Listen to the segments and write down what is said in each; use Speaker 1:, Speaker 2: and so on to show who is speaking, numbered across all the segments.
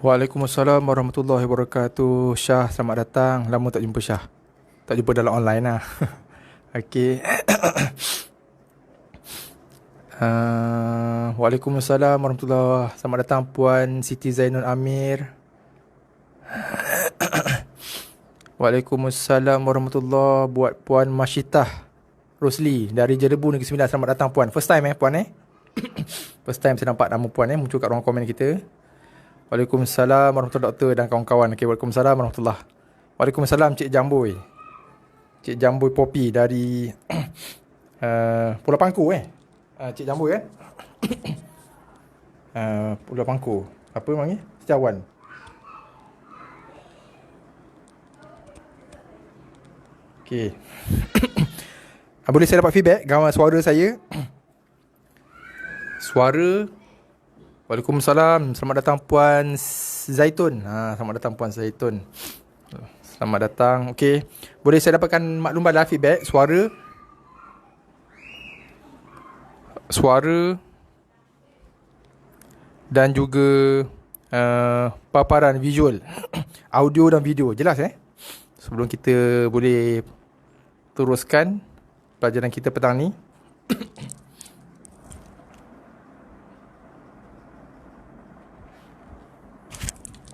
Speaker 1: Waalaikumsalam warahmatullahi wabarakatuh. Syah, selamat datang. Lama tak jumpa Syah. Tak jumpa dalam online lah. Okey. Waalaikumsalam warahmatullahi. Selamat datang Puan Siti Zainul Amir. Waalaikumsalam warahmatullahi. Buat Puan Masyitah Rosli dari Jelebu Negeri Sembilan. Selamat datang Puan. First time Puan First time saya nampak nama Puan muncul kat ruang komen kita. Waalaikumsalam warahmatullahi doktor dan kawan-kawan. Okay, waalaikumsalam warahmatullahi. Waalaikumsalam Cik Jamboy. Cik Jamboy Popi dari Pulau Pangku Cik Jamboy Pulau Pangku. Apa namanya? Setiawan. Okay. Boleh saya dapat feedback gambar suara saya? Suara. Waalaikumsalam. Selamat datang Puan Zaitun. Selamat datang Puan Zaitun. Selamat datang. Okey. Boleh saya dapatkan maklum dalam feedback suara? Suara dan juga paparan visual. Audio dan video. Jelas Sebelum kita boleh teruskan pelajaran kita petang ni.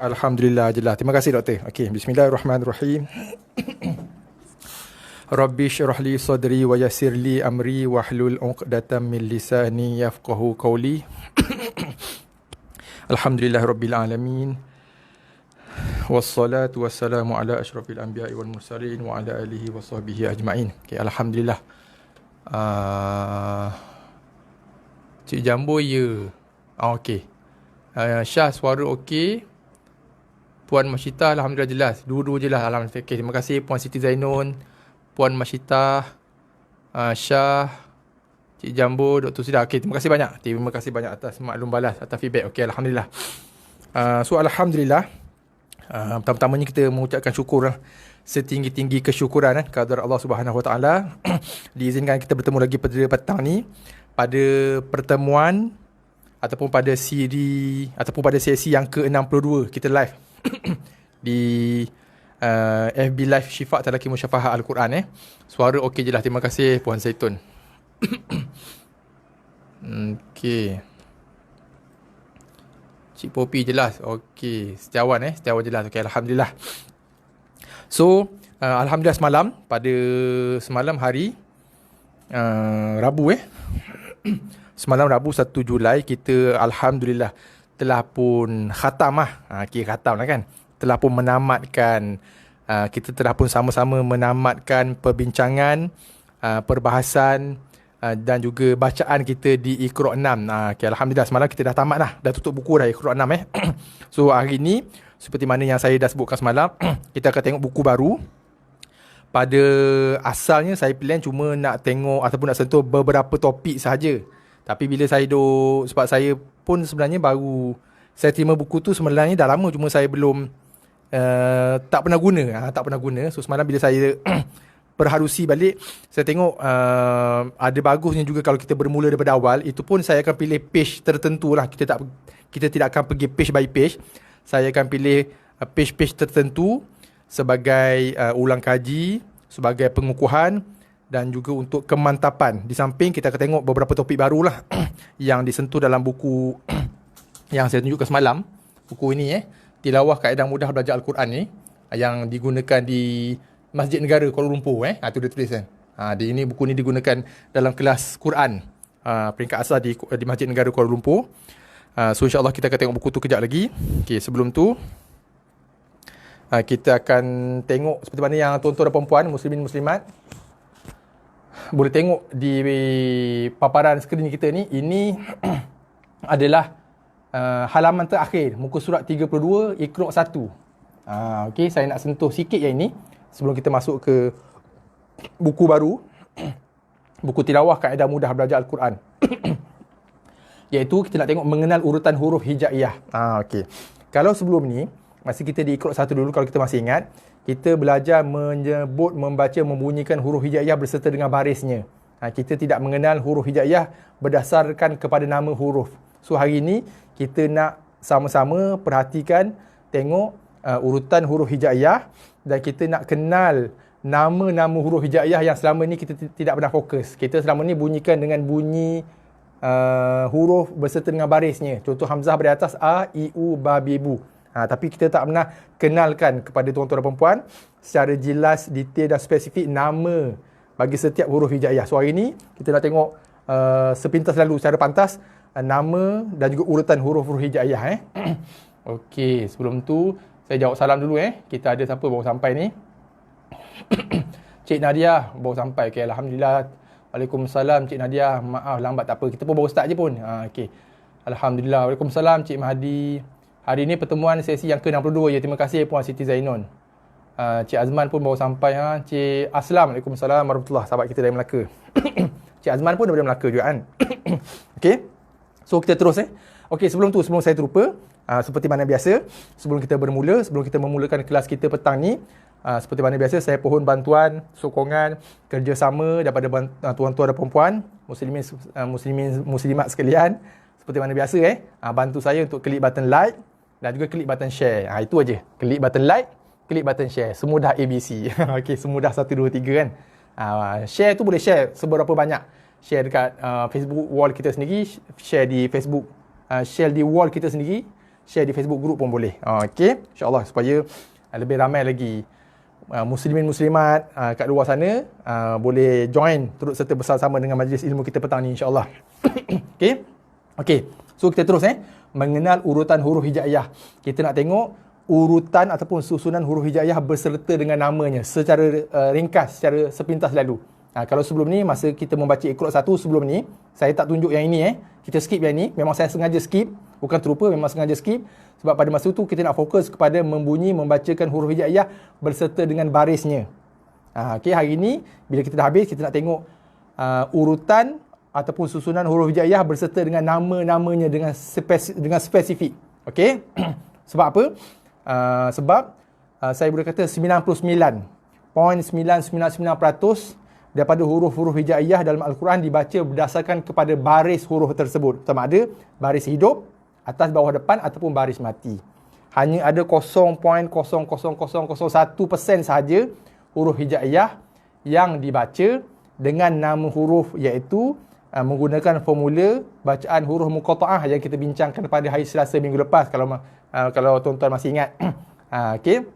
Speaker 1: Alhamdulillah jelas. Terima kasih doktor. Okey, bismillahirrahmanirrahim. Rabbi syrah li sadri wa yassir li amri wahlul 'uqdatam min lisani yafqahu qawli. Alhamdulillahirabbil alamin. Wassalatu wassalamu ala asyrafil anbiya'i wal mursalin wa ala alihi wa sahbihi ajma'in. Okey, alhamdulillah. Cik Jambo okey. Syah suara okey. Puan Masyitah alhamdulillah jelas. Dua-dua jelas alhamdulillah. Okay, terima kasih Puan Siti Zainun, Puan Masyitah, Syah, Cik Jambo, Dr. Sidah. Okay, terima kasih banyak. Terima kasih banyak atas maklum balas, atas feedback. Okay, alhamdulillah. So alhamdulillah. Pertama-tamanya kita mengucapkan syukur setinggi-tinggi kesyukuran kepada Allah Subhanahu Wa Taala diizinkan kita bertemu lagi pada petang ni pada pertemuan ataupun pada siri ataupun pada sesi yang ke-62 kita live di FB Live Syifa Talaqi Musyafahah Al-Quran Suara okey je lah. Terima kasih Puan Zaitun. Okey. Cik Popi jelas. Okey. Setiawan Setiawan jelas. Okey, alhamdulillah. So, alhamdulillah semalam hari Rabu semalam Rabu 1 Julai kita alhamdulillah telah pun khatam khatam kan. Telah pun menamatkan kita telah pun sama-sama menamatkan perbincangan, perbahasan dan juga bacaan kita di Iqra' 6. Okay, alhamdulillah semalam kita dah tamat dah. Dah tutup buku dah Iqra' 6 So hari ni seperti mana yang saya dah sebutkan semalam, kita akan tengok buku baru. Pada asalnya saya plan cuma nak tengok ataupun nak sentuh beberapa topik sahaja. Tapi bila saya sebab saya pun sebenarnya baru saya terima buku tu sebenarnya dah lama, cuma saya belum tak pernah guna. So semalam bila saya perharusi balik, saya tengok ada bagusnya juga kalau kita bermula daripada awal. Itu pun saya akan pilih page tertentu lah. Kita tidak akan pergi page by page. Saya akan pilih page-page tertentu sebagai ulang kaji, sebagai pengukuhan dan juga untuk kemantapan. Di samping kita akan tengok beberapa topik barulah yang disentuh dalam buku yang saya tunjukkan semalam. Buku ini Tilawah Kaedah Mudah Belajar Al-Quran ni yang digunakan di Masjid Negara Kuala Lumpur tu dia tulis ini buku ni digunakan dalam kelas Quran peringkat asas di Masjid Negara Kuala Lumpur. So insyaAllah kita akan tengok buku tu kejap lagi. Okay, sebelum tu kita akan tengok seperti mana yang tuan-tuan dan puan-puan, muslimin muslimat boleh tengok di paparan skrin kita ni. Ini adalah halaman terakhir, muka surat 32, Iqra' 1. Okay, saya nak sentuh sikit yang ini sebelum kita masuk ke buku baru, buku tilawah kaedah mudah belajar Al-Quran. Iaitu kita nak tengok mengenal urutan huruf hijaiyah. Okay. Kalau sebelum ni, masa kita di Iqra' 1 dulu, kalau kita masih ingat, kita belajar menyebut, membaca, membunyikan huruf hijaiyah berserta dengan barisnya. Kita tidak mengenal huruf hijaiyah berdasarkan kepada nama huruf. So hari ini kita nak sama-sama perhatikan, tengok urutan huruf hijaiyah, dan kita nak kenal nama-nama huruf hijaiyah yang selama ni kita tidak pernah fokus. Kita selama ni bunyikan dengan bunyi huruf berserta dengan barisnya. Contoh Hamzah dari atas, A, I, U, Ba, Bi, Bu. Tapi kita tak pernah kenalkan kepada tuan-tuan dan perempuan secara jelas, detail dan spesifik nama bagi setiap huruf hijaiyah. So hari ini kita nak tengok sepintas lalu secara pantas nama dan juga urutan huruf-huruf hijaiyah. Okey, sebelum tu saya jawab salam dulu. Kita ada siapa baru sampai ni? Cik Nadia baru sampai. Okay, Alhamdulillah. Waalaikumsalam Cik Nadia. Maaf lambat, tak apa. Kita pun baru start je pun. Okay. Alhamdulillah. Waalaikumsalam Cik Mahdi. Hari ini pertemuan sesi yang ke-62. Ya, terima kasih Puan Siti Zainun. Cik Azman pun baru sampai. Cik Aslam. Waalaikumsalam warahmatullahi. Sahabat kita dari Melaka. Cik Azman pun daripada Melaka juga kan. Okay. So kita terus. Okay, sebelum saya terlupa. Seperti mana biasa, sebelum kita memulakan kelas kita petang ni, seperti mana biasa, saya pohon bantuan, sokongan, kerjasama daripada tuan-tuan dan perempuan, muslimat sekalian. Seperti mana biasa, bantu saya untuk klik button like dan juga klik button share. Itu aja. Klik button like, klik button share. Semudah ABC. Okey, semudah 1, 2, 3 kan. Share tu boleh share seberapa banyak. Share dekat Facebook wall kita sendiri, share di Facebook, share di wall kita sendiri, share di Facebook group pun boleh. Okey, insya-Allah supaya lebih ramai lagi muslimin muslimat kat luar sana boleh join, turut serta bersama-sama dengan majlis ilmu kita petang ni, insya-Allah. Okey. Okey. So kita terus mengenal urutan huruf hijaiyah. Kita nak tengok urutan ataupun susunan huruf hijaiyah berserta dengan namanya secara ringkas, secara sepintas lalu. Kalau sebelum ni, masa kita membaca Iqra' 1 sebelum ni, saya tak tunjuk yang ini. Kita skip yang ini. Memang saya sengaja skip. Bukan terlupa, memang sengaja skip. Sebab pada masa tu kita nak fokus kepada membunyi, membacakan huruf hijaiyah berserta dengan barisnya. Okay, hari ni, bila kita dah habis, kita nak tengok urutan ataupun susunan huruf hijaiyah berserta dengan nama-namanya dengan spesifik. Okay? Sebab apa? Sebab saya boleh kata 99.999% daripada huruf-huruf hijaiyah dalam Al-Quran dibaca berdasarkan kepada baris huruf tersebut. Sama ada baris hidup, atas, bawah, depan ataupun baris mati. Hanya ada 0.00001% sahaja huruf hijaiyah yang dibaca dengan nama huruf, iaitu menggunakan formula bacaan huruf muqatta'ah yang kita bincangkan pada hari Selasa minggu lepas, kalau tuan-tuan masih ingat. Okay.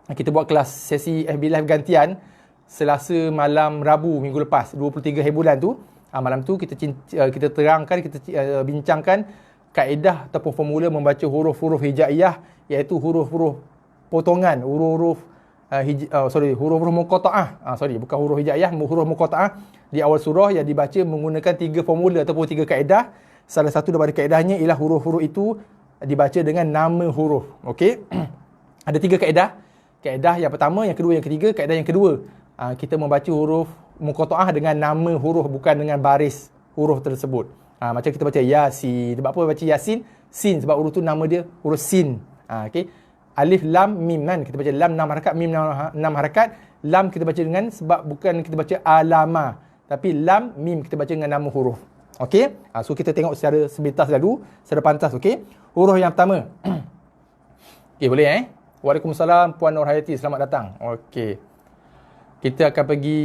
Speaker 1: Kita buat kelas sesi FB Live gantian Selasa malam Rabu minggu lepas, 23 hari bulan tu. Malam tu kita terangkan, kita bincangkan kaedah ataupun formula membaca huruf-huruf hijaiyah, iaitu huruf-huruf potongan, huruf-huruf muqatta'ah. Bukan huruf hijaiyah, huruf muqatta'ah di awal surah yang dibaca menggunakan 3 formula ataupun 3 kaedah. Salah satu daripada kaedahnya ialah huruf-huruf itu dibaca dengan nama huruf. Okey. Ada 3 kaedah. Kaedah yang pertama, yang kedua, yang ketiga. Kaedah yang kedua, kita membaca huruf muqatta'ah dengan nama huruf, bukan dengan baris huruf tersebut. Macam kita baca Yasin. Sebab apa baca Yasin? Sin, sebab huruf tu nama dia huruf sin. Okay. Alif, lam, mim kan. Kita baca lam 6 harakat, mim 6 harakat. Lam kita baca dengan, sebab bukan kita baca alama, tapi lam, mim kita baca dengan nama huruf. Okey. So kita tengok secara sepintas lalu, secara pantas. Okey. Huruf yang pertama. Okey, boleh Waalaikumsalam Puan Nur Hayati, selamat datang. Okey. Kita akan pergi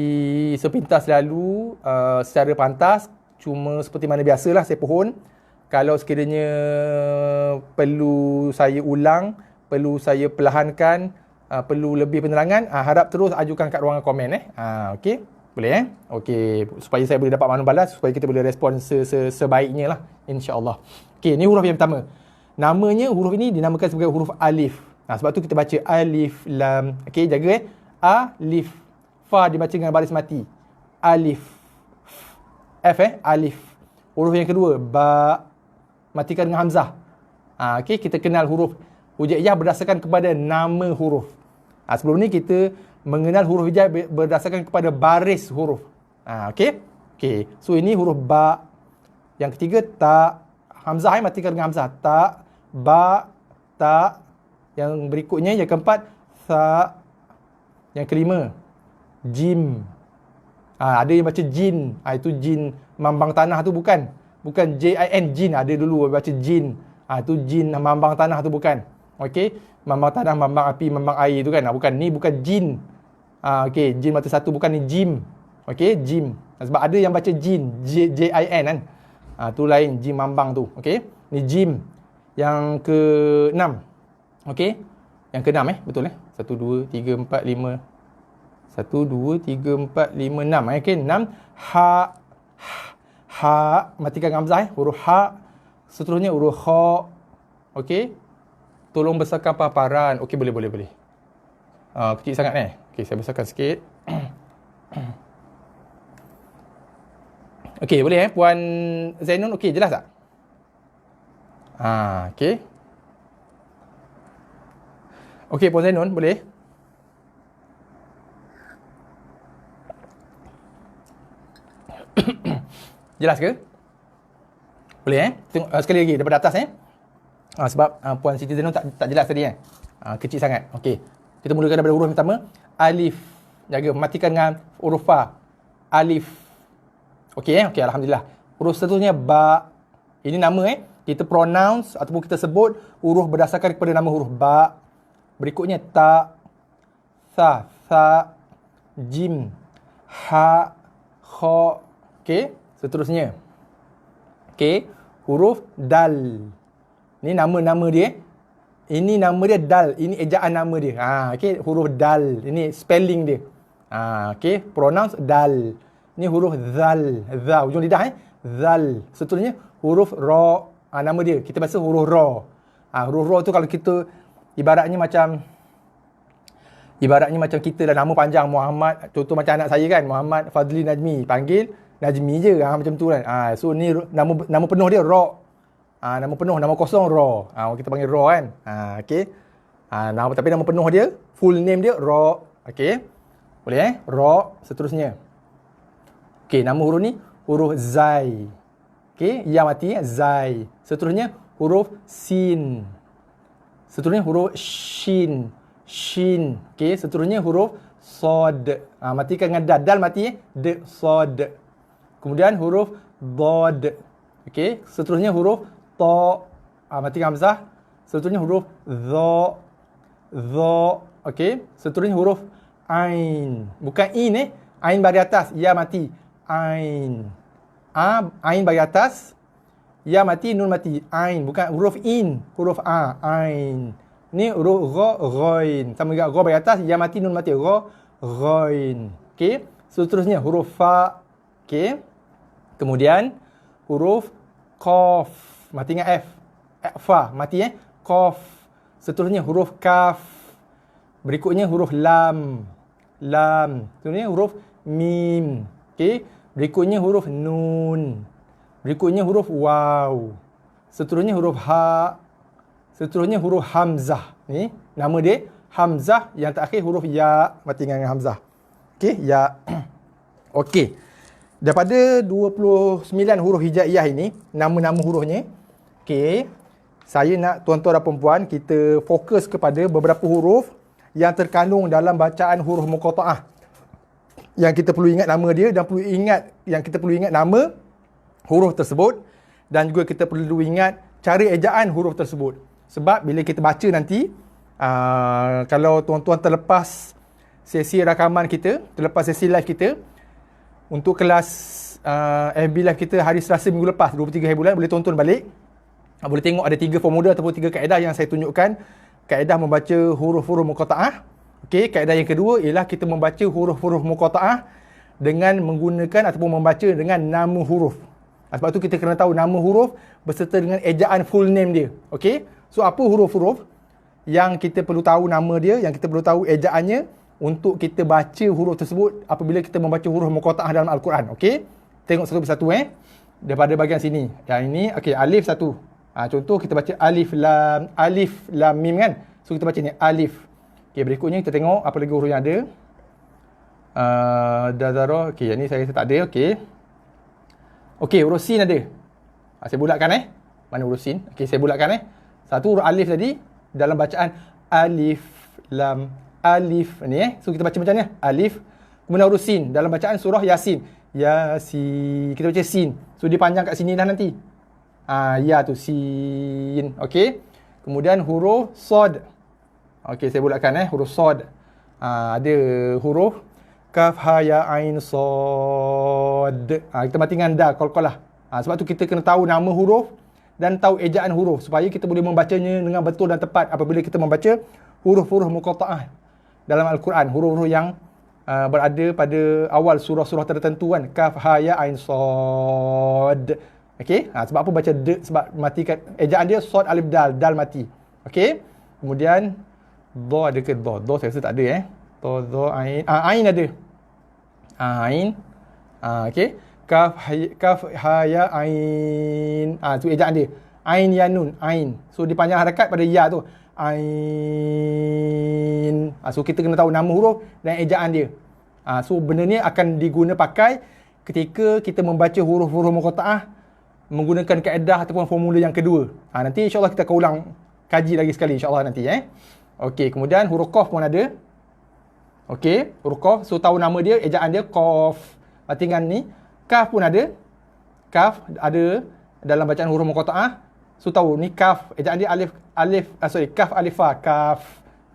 Speaker 1: sepintas lalu secara pantas. Cuma seperti mana biasalah, saya pohon kalau sekiranya perlu saya ulang, perlu saya perlahankan, perlu lebih penerangan, harap terus ajukan kat ruangan komen. Okey. Boleh Okey, supaya saya boleh dapat maklumat balas, supaya kita boleh respon sebaiknya lah, insya-Allah. Okey, ni huruf yang pertama. Namanya huruf ini dinamakan sebagai huruf alif. Sebab tu kita baca alif lam. Okey, jaga alif. Fa dibaca dengan baris mati. Alif. F alif. Huruf yang kedua ba, matikan dengan hamzah. Okey, kita kenal huruf hujaiyah berdasarkan kepada nama huruf. Sebelum ni kita mengenal huruf hijaiyah berdasarkan kepada baris huruf. Okey. Okey. So ini huruf ba. Yang ketiga ta, hamzah matikan dengan hamzah. Ta, ba, ta. Yang berikutnya yang keempat sa. Yang kelima jim. Ada yang baca jin. Itu jin mambang tanah tu bukan. Bukan J-I-N, jin. Ada dulu baca jin. Itu jin mambang tanah tu bukan. Okey. Mambang tanah, mambang api, mambang air tu kan. Bukan. Ni bukan jin. Okey. Jin mata satu. Bukan ni jim. Okey. Jim. Sebab ada yang baca jin. J-I-N kan. Tu lain. Jim mambang tu. Okey. Ni jim. Yang ke-6. Okey. Yang ke-6 betul 1, 2, 3, 4, 5. 1, 2, 3, 4, 5, 6. Okey, 6. Ha. Ha. Matikan hamzah huruf ha. Seterusnya huruf kha. Okey. Tolong besarkan paparan. Okey, boleh. Kecil sangat Okey, saya besarkan sikit. Okey, boleh Puan Zainun. Okey, jelas tak? Okey. Okey, Puan Zainun, boleh? Jelas ke? Boleh tengok sekali lagi daripada atas sebab Puan Siti Zainun tak jelas tadi kecil sangat. Okey. Kita mulakan daripada huruf yang pertama, alif. Jaga matikan dengan huruf fa. Alif. Okey okey, alhamdulillah. Huruf seterusnya ba. Ini nama kita pronounce ataupun kita sebut huruf berdasarkan kepada nama huruf ba. Berikutnya ta, sa, jim, ha, kha. Okey, seterusnya. Okey, huruf dal. Ni nama-nama dia. Ini nama dia dal. Ini ejaan nama dia. Okey, huruf dal. Ini spelling dia. Okey, pronounce dal. Ni huruf zal. Za, ujung lidah zal. Seterusnya huruf ra. Nama dia. Kita baca huruf ra. Huruf ra tu kalau kita ibaratnya macam kita dah nama panjang Muhammad. Contoh macam anak saya kan, Muhammad Fadli Najmi. Panggil Najmi je macam tu kan. So ni nama penuh dia Ra. Nama penuh, nama kosong Ra. Kita panggil Ra kan. Okey. Tapi nama penuh dia, full name dia Ra. Okey. Boleh Ra. Seterusnya. Okey, nama huruf ni huruf Zai. Okey, ya mati Zai. Seterusnya huruf Sin. Seterusnya huruf Shin. Shin. Okey, seterusnya huruf Sod. Matikan dengan dal. Dal mati D. Sod. Kemudian huruf Dod. Okey, seterusnya huruf Ta. Matikan hamzah. Seterusnya huruf Dha. Dha. Okey, seterusnya huruf Ain. Bukan in Ain bagi atas, ya mati. Ain. Ain bagi atas, ya mati, nun mati. Ain, bukan huruf in, huruf a. Ain. Ni huruf gha, ghain. Sama juga gha bagi atas, ya mati, nun mati. Gha, ghain. Okey, seterusnya huruf fa. Okey. Kemudian huruf qaf. Mati dengan f. Fa mati qaf. Seterusnya huruf kaf. Berikutnya huruf lam. Lam. Seterusnya huruf mim. Okey. Berikutnya huruf nun. Berikutnya huruf waw. Seterusnya huruf ha. Seterusnya huruf hamzah. Ni nama dia hamzah. Yang terakhir huruf ya. Mati dengan hamzah. Okey, ya. Okey. Daripada 29 huruf hijaiyah ini, nama-nama hurufnya. Okey. Saya nak tuan-tuan dan puan-puan kita fokus kepada beberapa huruf yang terkandung dalam bacaan huruf muqatta'ah. Yang kita perlu ingat nama dia dan kita perlu ingat nama huruf tersebut, dan juga kita perlu ingat cara ejaan huruf tersebut. Sebab bila kita baca nanti, kalau tuan-tuan terlepas sesi rakaman kita, terlepas sesi live kita untuk kelas FB live kita hari Selasa minggu lepas 23 hari bulan, boleh tonton balik. Boleh tengok ada 3 formula ataupun 3 kaedah yang saya tunjukkan. Kaedah membaca huruf-huruf muqatta'ah. Okey, kaedah yang kedua ialah kita membaca huruf-huruf muqatta'ah dengan menggunakan ataupun membaca dengan nama huruf. Sebab tu kita kena tahu nama huruf beserta dengan ejaan full name dia. Okey? So apa huruf-huruf yang kita perlu tahu nama dia, yang kita perlu tahu ejaannya untuk kita baca huruf tersebut apabila kita membaca huruf muqatta'ah dalam Al-Quran. Okey? Tengok satu persatu daripada bahagian sini. Yang ini okey, alif satu. Contoh kita baca alif lam mim kan. So kita baca ni alif. Okey, berikutnya kita tengok apa lagi huruf yang ada. Dazara. Okey, yang ni saya rasa tak ada. Okey. Okey, huruf sin ada. Saya bulatkan Mana huruf sin? Okey, saya bulatkan Satu huruf alif tadi dalam bacaan alif lam alif ni So kita baca macam ni alif. Kemudian huruf sin dalam bacaan surah Yasin. Yasin. Kita baca sin. So dia panjang kat sini dah nanti. Ya tu sin. Okey. Kemudian huruf sod. Okey, saya bulatkan huruf sod. Ada huruf kaf ha ya ain sod. Kita mati dengan da qalqalah. Sebab tu kita kena tahu nama huruf dan tahu ejaan huruf supaya kita boleh membacanya dengan betul dan tepat apabila kita membaca huruf-huruf muqatta'ah dalam Al-Quran, huruf-huruf yang berada pada awal surah-surah tertentu kan, kaf ha ya ain sod. Okey, sebab apa baca d? Sebab matikan ejaan dia sod alif dal, dal mati. Okey. Kemudian dha ada ke dha? Dha saya rasa tak ada dha ain. Ain ada. Ain. Okey. Kaf ha ya ain. Tu ejaan dia. Ain ya nun, ain. So dia panjang harakat pada ya tu. Ain. So kita kena tahu nama huruf dan ejaan dia. So benda ni akan diguna pakai ketika kita membaca huruf-huruf muqatta'ah menggunakan kaedah ataupun formula yang kedua. Nanti insya-Allah kita akan ulang kaji lagi sekali insya-Allah nanti Okey, kemudian huruf qaf pun ada. Okey, huruf qaf. So tahu nama dia, ejaan dia qaf. Tinggal ni kaf pun ada. Kaf ada dalam bacaan huruf muqatta'ah. So tahu ni kaf, ejaan dia kaf alif fa, kaf.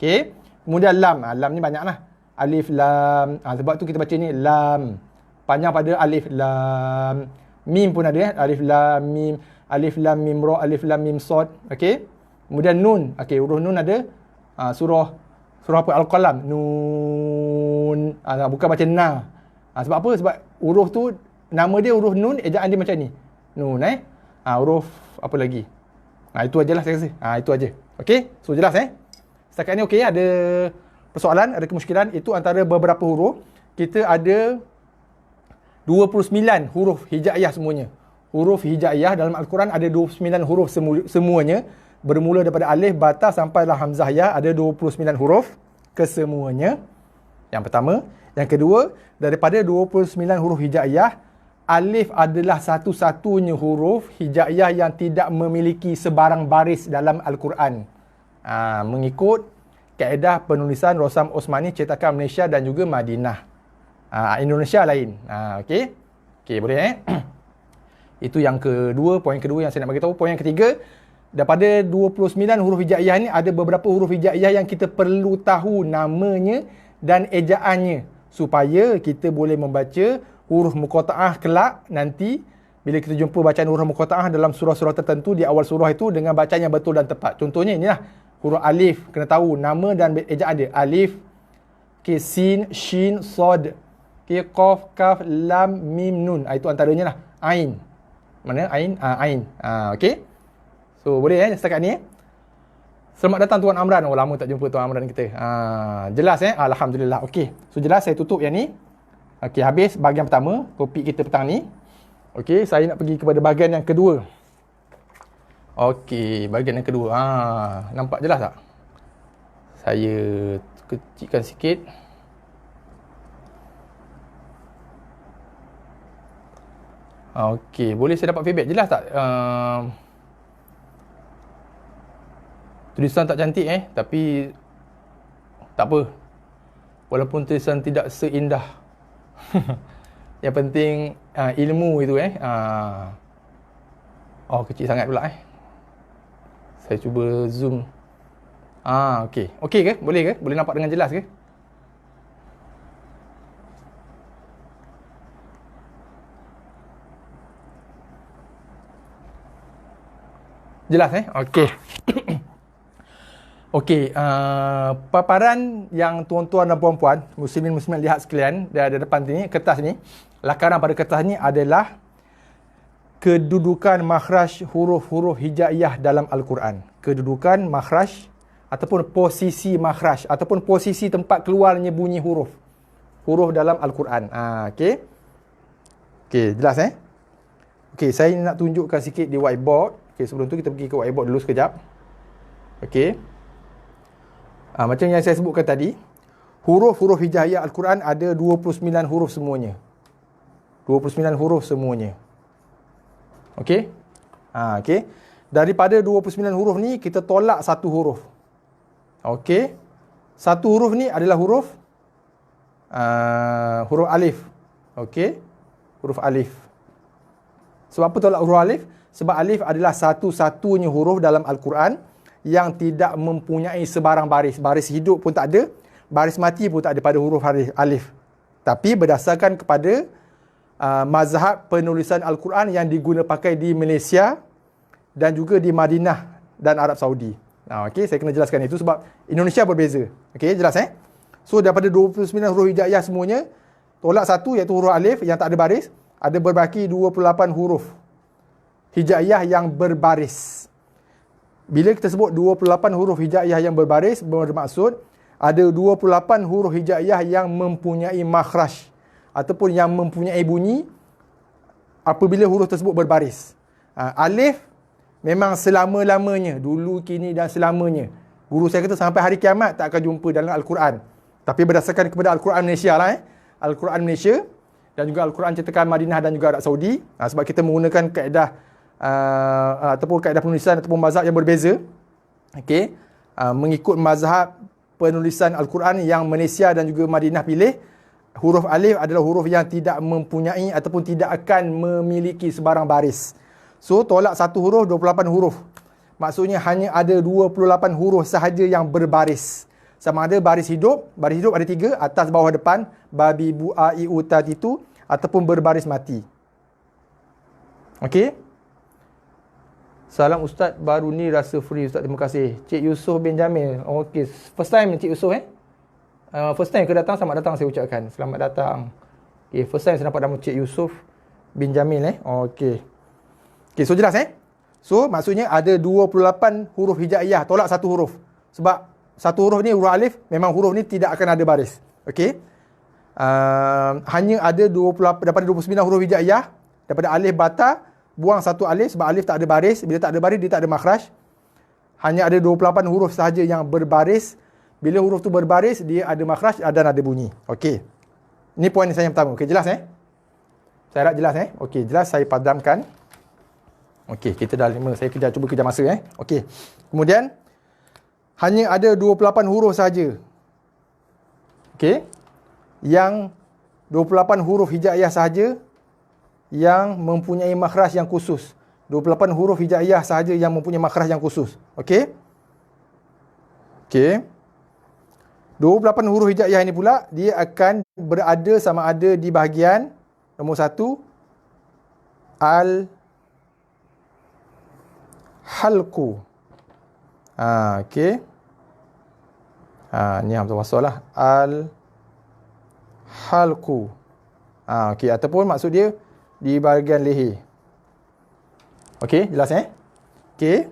Speaker 1: Okey. Kemudian lam. Lam ni banyaklah. Alif lam. Sebab tu kita baca ni lam. Panjang pada alif lam. Mim pun ada alif lam mim, alif lam mim ra, alif lam mim sad. Okey. Kemudian nun. Okey, huruf nun ada surah apa? Al-Qalam. Nun. Bukan baca na. Sebab apa? Sebab huruf tu nama dia huruf nun, ejaan dia macam ni. Nun huruf apa lagi? Itu ajalah saya rasa. Itu aja. Okey? So jelas Setakat ni okey, ada persoalan, ada kemusykilan. Itu antara beberapa huruf. Kita ada 29 huruf hijaiyah semuanya. Huruf hijaiyah dalam Al-Quran ada 29 huruf semuanya. Bermula daripada alif, bata sampailah hamzah ya. Ada 29 huruf kesemuanya. Yang pertama. Yang kedua, daripada 29 huruf hijaiyah, alif adalah satu-satunya huruf hijaiyah yang tidak memiliki sebarang baris dalam Al-Quran. Mengikut kaedah penulisan Rosam Osmani cetakan Malaysia dan juga Madinah. Indonesia lain. Okey. Okey, boleh Itu yang kedua, poin kedua yang saya nak bagi tahu. Poin yang ketiga, daripada 29 huruf hijaiyah ni ada beberapa huruf hijaiyah yang kita perlu tahu namanya dan ejaannya supaya kita boleh membaca huruf muqatta'ah kelak nanti bila kita jumpa bacaan huruf muqatta'ah dalam surah-surah tertentu di awal surah itu dengan bacaan yang betul dan tepat. Contohnya inilah huruf alif, kena tahu nama dan ejaan dia. Alif, sin, shin, sad, qaf, kaf, lam, mim, nun. Itu antaranya lah. Ain. Mana ain? Ain. Okey. So boleh setakat ni Selamat datang Tuan Amran. Lama tak jumpa Tuan Amran kita. Jelas Alhamdulillah. Okey. So jelas, saya tutup yang ni. Okey, habis bahagian pertama, topik kita petang ni. Okey, saya nak pergi kepada bahagian yang kedua. Okey, bahagian yang kedua. Nampak jelas tak? Saya kecilkan sikit. Okey, boleh saya dapat feedback? Jelas tak? Tulisan tak cantik tapi tak apa. Walaupun tulisan tidak seindah. Yang penting ilmu itu kecil sangat pula Saya cuba zoom. Okey. Okey ke? Boleh ke? Boleh nampak dengan jelas ke? Jelas Okey. Okey, paparan yang tuan-tuan dan puan-puan, muslimin-muslimat lihat sekalian, di depan ni, kertas ni, lakaran pada kertas ni adalah kedudukan makhraj huruf-huruf hijaiyah dalam Al-Quran. Kedudukan makhraj ataupun posisi makhraj ataupun posisi tempat keluarnya bunyi huruf dalam Al-Quran. Okey. Okey, jelas Okey, saya nak tunjukkan sikit di whiteboard. Okey, sebelum tu kita pergi ke whiteboard dulu sekejap. Okey. Macam yang saya sebutkan tadi, huruf-huruf hijaiyah Al-Quran ada 29 huruf semuanya. 29 huruf semuanya. Okey? Okey. Daripada 29 huruf ni, kita tolak satu huruf. Okey? Satu huruf ni adalah huruf alif. Okey? Huruf alif. Sebab apa tolak huruf alif? Sebab alif adalah satu-satunya huruf dalam Al-Quran yang tidak mempunyai sebarang baris. Baris hidup pun tak ada, baris mati pun tak ada pada huruf alif. Tapi berdasarkan kepada mazhab penulisan Al-Quran yang diguna pakai di Malaysia dan juga di Madinah dan Arab Saudi. Okey, saya kena jelaskan itu sebab Indonesia berbeza. Okey, jelas So daripada 29 huruf hijaiyah semuanya, tolak satu iaitu huruf alif yang tak ada baris, ada berbaki 28 huruf hijaiyah yang berbaris. Bila kita sebut 28 huruf hijaiyah yang berbaris, bermaksud ada 28 huruf hijaiyah yang mempunyai makhraj ataupun yang mempunyai bunyi apabila huruf tersebut berbaris. Alif memang selama-lamanya, dulu, kini dan selamanya. Guru saya kata sampai hari kiamat tak akan jumpa dalam Al-Quran. Tapi berdasarkan kepada Al-Quran Malaysia Al-Quran Malaysia dan juga Al-Quran cetakan Madinah dan juga Arab Saudi. Sebab kita menggunakan kaedah ataupun kaedah penulisan ataupun mazhab yang berbeza. Okey, mengikut mazhab penulisan Al-Quran yang Malaysia dan juga Madinah pilih, huruf alif adalah huruf yang tidak mempunyai ataupun tidak akan memiliki sebarang baris. So tolak satu huruf, 28 huruf. Maksudnya hanya ada 28 huruf sahaja yang berbaris. Sama ada baris hidup ada 3, atas, bawah, depan, babi, bu, a, i, u, ta, titu, ataupun berbaris mati. Okey? Salam Ustaz, baru ni rasa free Ustaz, terima kasih. Cik Yusof bin Jamil. Okey, first time Cik Yusof first time ke datang, selamat datang saya ucapkan. Selamat datang. Okey, first time saya nampak nama Cik Yusof bin Jamil Okey. Okey, so jelas So maksudnya ada 28 huruf hijaiyah, tolak satu huruf. Sebab satu huruf ni, huruf alif, memang huruf ni tidak akan ada baris. Okey. Hanya ada 28 daripada 29 huruf hijaiyah, daripada alif bata, buang satu alif sebab alif tak ada baris. Bila tak ada baris, dia tak ada makhraj. Hanya ada 28 huruf sahaja yang berbaris. Bila huruf tu berbaris, dia ada makhraj dan ada bunyi. Okey. Ini poin saya yang pertama. Okey, jelas Saya harap jelas Okey, jelas, saya padamkan. Okey, kita dah 5. Saya cuba kejar masa Okey. Kemudian hanya ada 28 huruf saja. Okey. Yang 28 huruf hijaiyah sahaja yang mempunyai makhraj yang khusus. 28 huruf hijaiyah sahaja yang mempunyai makhraj yang khusus. Okey? Okey. 28 huruf hijaiyah ini pula, dia akan berada sama ada di bahagian nombor 1, al-halqu. Okey. Ni hamzah wasal lah. Al-halqu. Okey, ataupun maksud dia di bahagian leher. Okey, jelas Okey.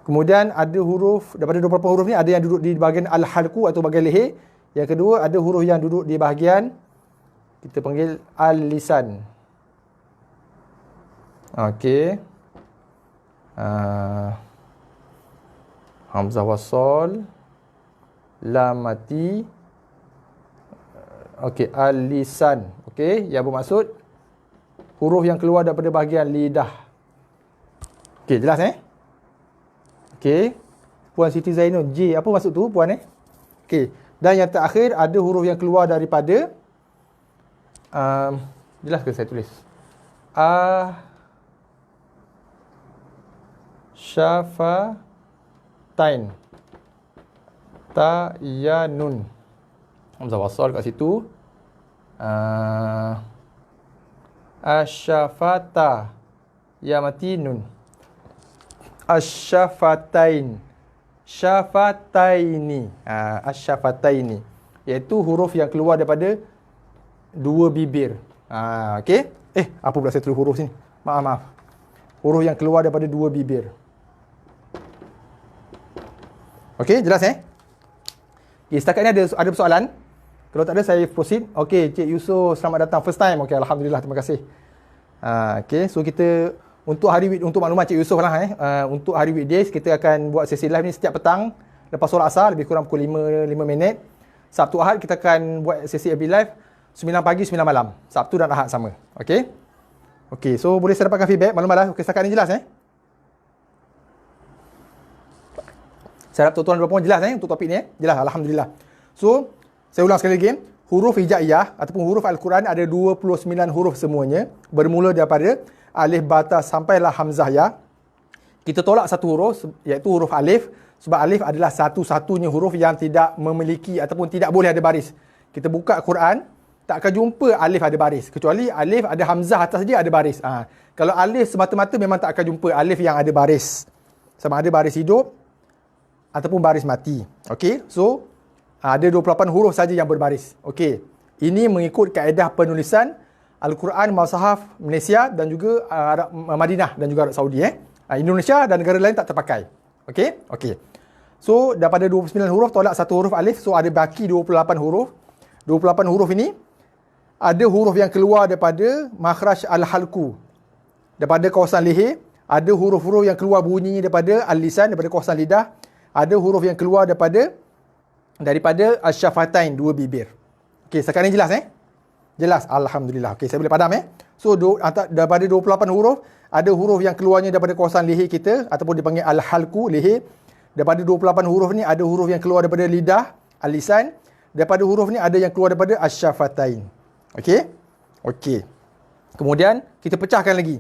Speaker 1: Kemudian ada huruf, daripada 24 huruf ni ada yang duduk di bahagian al-halqu atau bahagian leher. Yang kedua, ada huruf yang duduk di bahagian, kita panggil al-lisan. Okey. Hamzah wasal, lam mati. Okey, al-lisan. Okey, yang bermaksud huruf yang keluar daripada bahagian lidah. Okey, jelas Okey. Puan Siti Zainul, J, apa maksud tu puan Okey. Dan yang terakhir ada huruf yang keluar daripada jelas ke saya tulis? Syafatain. Ta, ya, nun. Hamzah wasal kat situ. Asyafata. Ya mati, nun. Asyafatain. Syafataini. Asyafataini. Iaitu huruf yang keluar daripada dua bibir. Okey. Apa pula saya tulis huruf sini? Maaf. Huruf yang keluar daripada dua bibir. Okey, jelas Okay, setakat ni ada persoalan? Kalau tak ada, saya proceed. Okey, Cik Yusof, selamat datang. First time. Okey, Alhamdulillah, terima kasih. Okey, so kita untuk maklumat Cik Yusof lah untuk hari weekdays kita akan buat sesi live ni setiap petang lepas solat asar, lebih kurang pukul 5 minit. Sabtu Ahad kita akan buat sesi FB live 9 pagi 9 malam. Sabtu dan Ahad sama. Okey. Okey, so boleh saya dapatkan feedback maklumat okey, setakat ni jelas Saya harap tuan-tuan dan puan jelas untuk topik ni Jelas, Alhamdulillah. So, saya ulang sekali lagi. Huruf hijaiyah ataupun huruf Al-Quran ada 29 huruf semuanya. Bermula daripada alif, bata sampailah hamzah ya. Kita tolak satu huruf iaitu huruf alif. Sebab alif adalah satu-satunya huruf yang tidak memiliki ataupun tidak boleh ada baris. Kita buka Quran, tak akan jumpa alif ada baris. Kecuali alif ada hamzah atas dia ada baris. Kalau alif semata-mata memang tak akan jumpa alif yang ada baris. Sama ada baris hidup ataupun baris mati. Okey, so ada 28 huruf saja yang berbaris. Okey, ini mengikut kaedah penulisan Al-Quran Mushaf Malaysia dan juga Madinah dan juga Arab Saudi. Indonesia dan negara lain tak terpakai. Okey. So daripada 29 huruf tolak satu huruf alif, so ada baki 28 huruf. 28 huruf ini ada huruf yang keluar daripada makhraj al-halqu, daripada kawasan leher. Ada huruf-huruf yang keluar bunyinya daripada al-lisan, daripada kawasan lidah. Ada huruf yang keluar daripada asy-syafatain, dua bibir. Okey, sekarang ni jelas Jelas, Alhamdulillah. Okey, saya boleh padam So daripada 28 huruf, ada huruf yang keluarnya daripada kawasan leher kita ataupun dipanggil al-halqu, leher. Daripada 28 huruf ni ada huruf yang keluar daripada lidah, al-lisan. Daripada huruf ni ada yang keluar daripada asy-syafatain. Okey. Kemudian kita pecahkan lagi.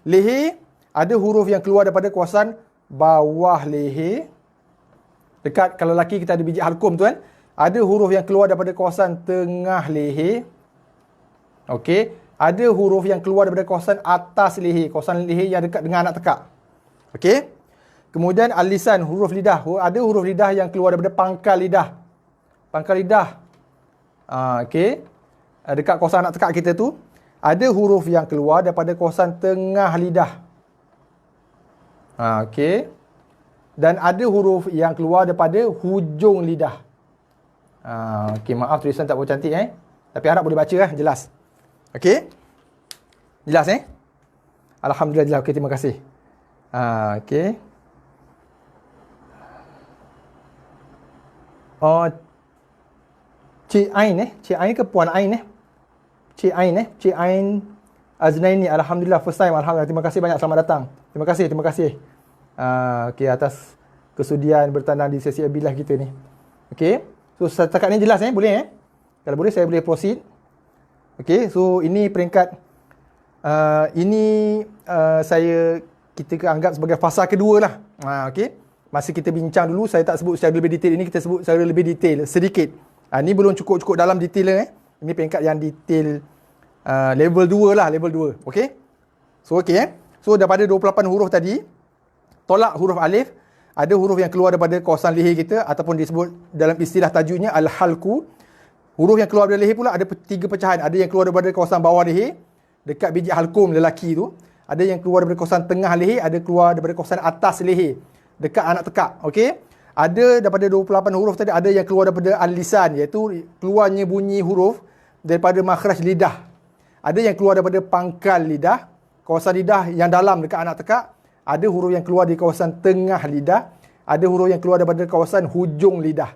Speaker 1: Leher ada huruf yang keluar daripada kawasan bawah leher. Dekat, kalau lelaki kita ada biji halkum tu ada huruf yang keluar daripada kawasan tengah leher. Okey, ada huruf yang keluar daripada kawasan atas leher, kawasan leher yang dekat dengan anak tekak. Okey. Kemudian al-lisan, huruf lidah. Ada huruf lidah yang keluar daripada pangkal lidah. Pangkal lidah. Okey. Dekat kawasan anak tekak kita tu, ada huruf yang keluar daripada kawasan tengah lidah. Okey. Dan ada huruf yang keluar daripada hujung lidah. Okey, maaf tulisan tak berapa cantik tapi harap boleh baca jelas. Okey. Jelas Alhamdulillah jelas. Okey, terima kasih. Okey. Cik Ain Cik Ain ke Puan Ain Cik Ain Cik Ain Aznaini, Alhamdulillah first time. Alhamdulillah, terima kasih banyak, selamat datang. Terima kasih. Okey, atas kesudian bertandang di sesi FB live kita ni. Okey, so setakat ni jelas boleh Kalau boleh saya boleh proceed. Okey, so ini peringkat kita anggap sebagai fasa kedua lah. Okey, masa kita bincang dulu saya tak sebut secara lebih detail, ini kita sebut secara lebih detail sedikit. Ini belum cukup dalam detail Ini peringkat yang detail level 2 lah, level 2. Okey, so so daripada 28 huruf tadi, tolak huruf alif, ada huruf yang keluar daripada kawasan leher kita ataupun disebut dalam istilah tajuknya al-halqu. Huruf yang keluar dari leher pula ada 3 pecahan. Ada yang keluar daripada kawasan bawah leher, dekat biji halkum lelaki tu. Ada yang keluar daripada kawasan tengah leher, ada keluar daripada kawasan atas leher, dekat anak tekak. Okey. Ada daripada 28 huruf tadi, ada yang keluar daripada al-lisan, iaitu keluarnya bunyi huruf daripada makhraj lidah. Ada yang keluar daripada pangkal lidah, kawasan lidah yang dalam dekat anak tekak. Ada huruf yang keluar di kawasan tengah lidah. Ada huruf yang keluar daripada kawasan hujung lidah.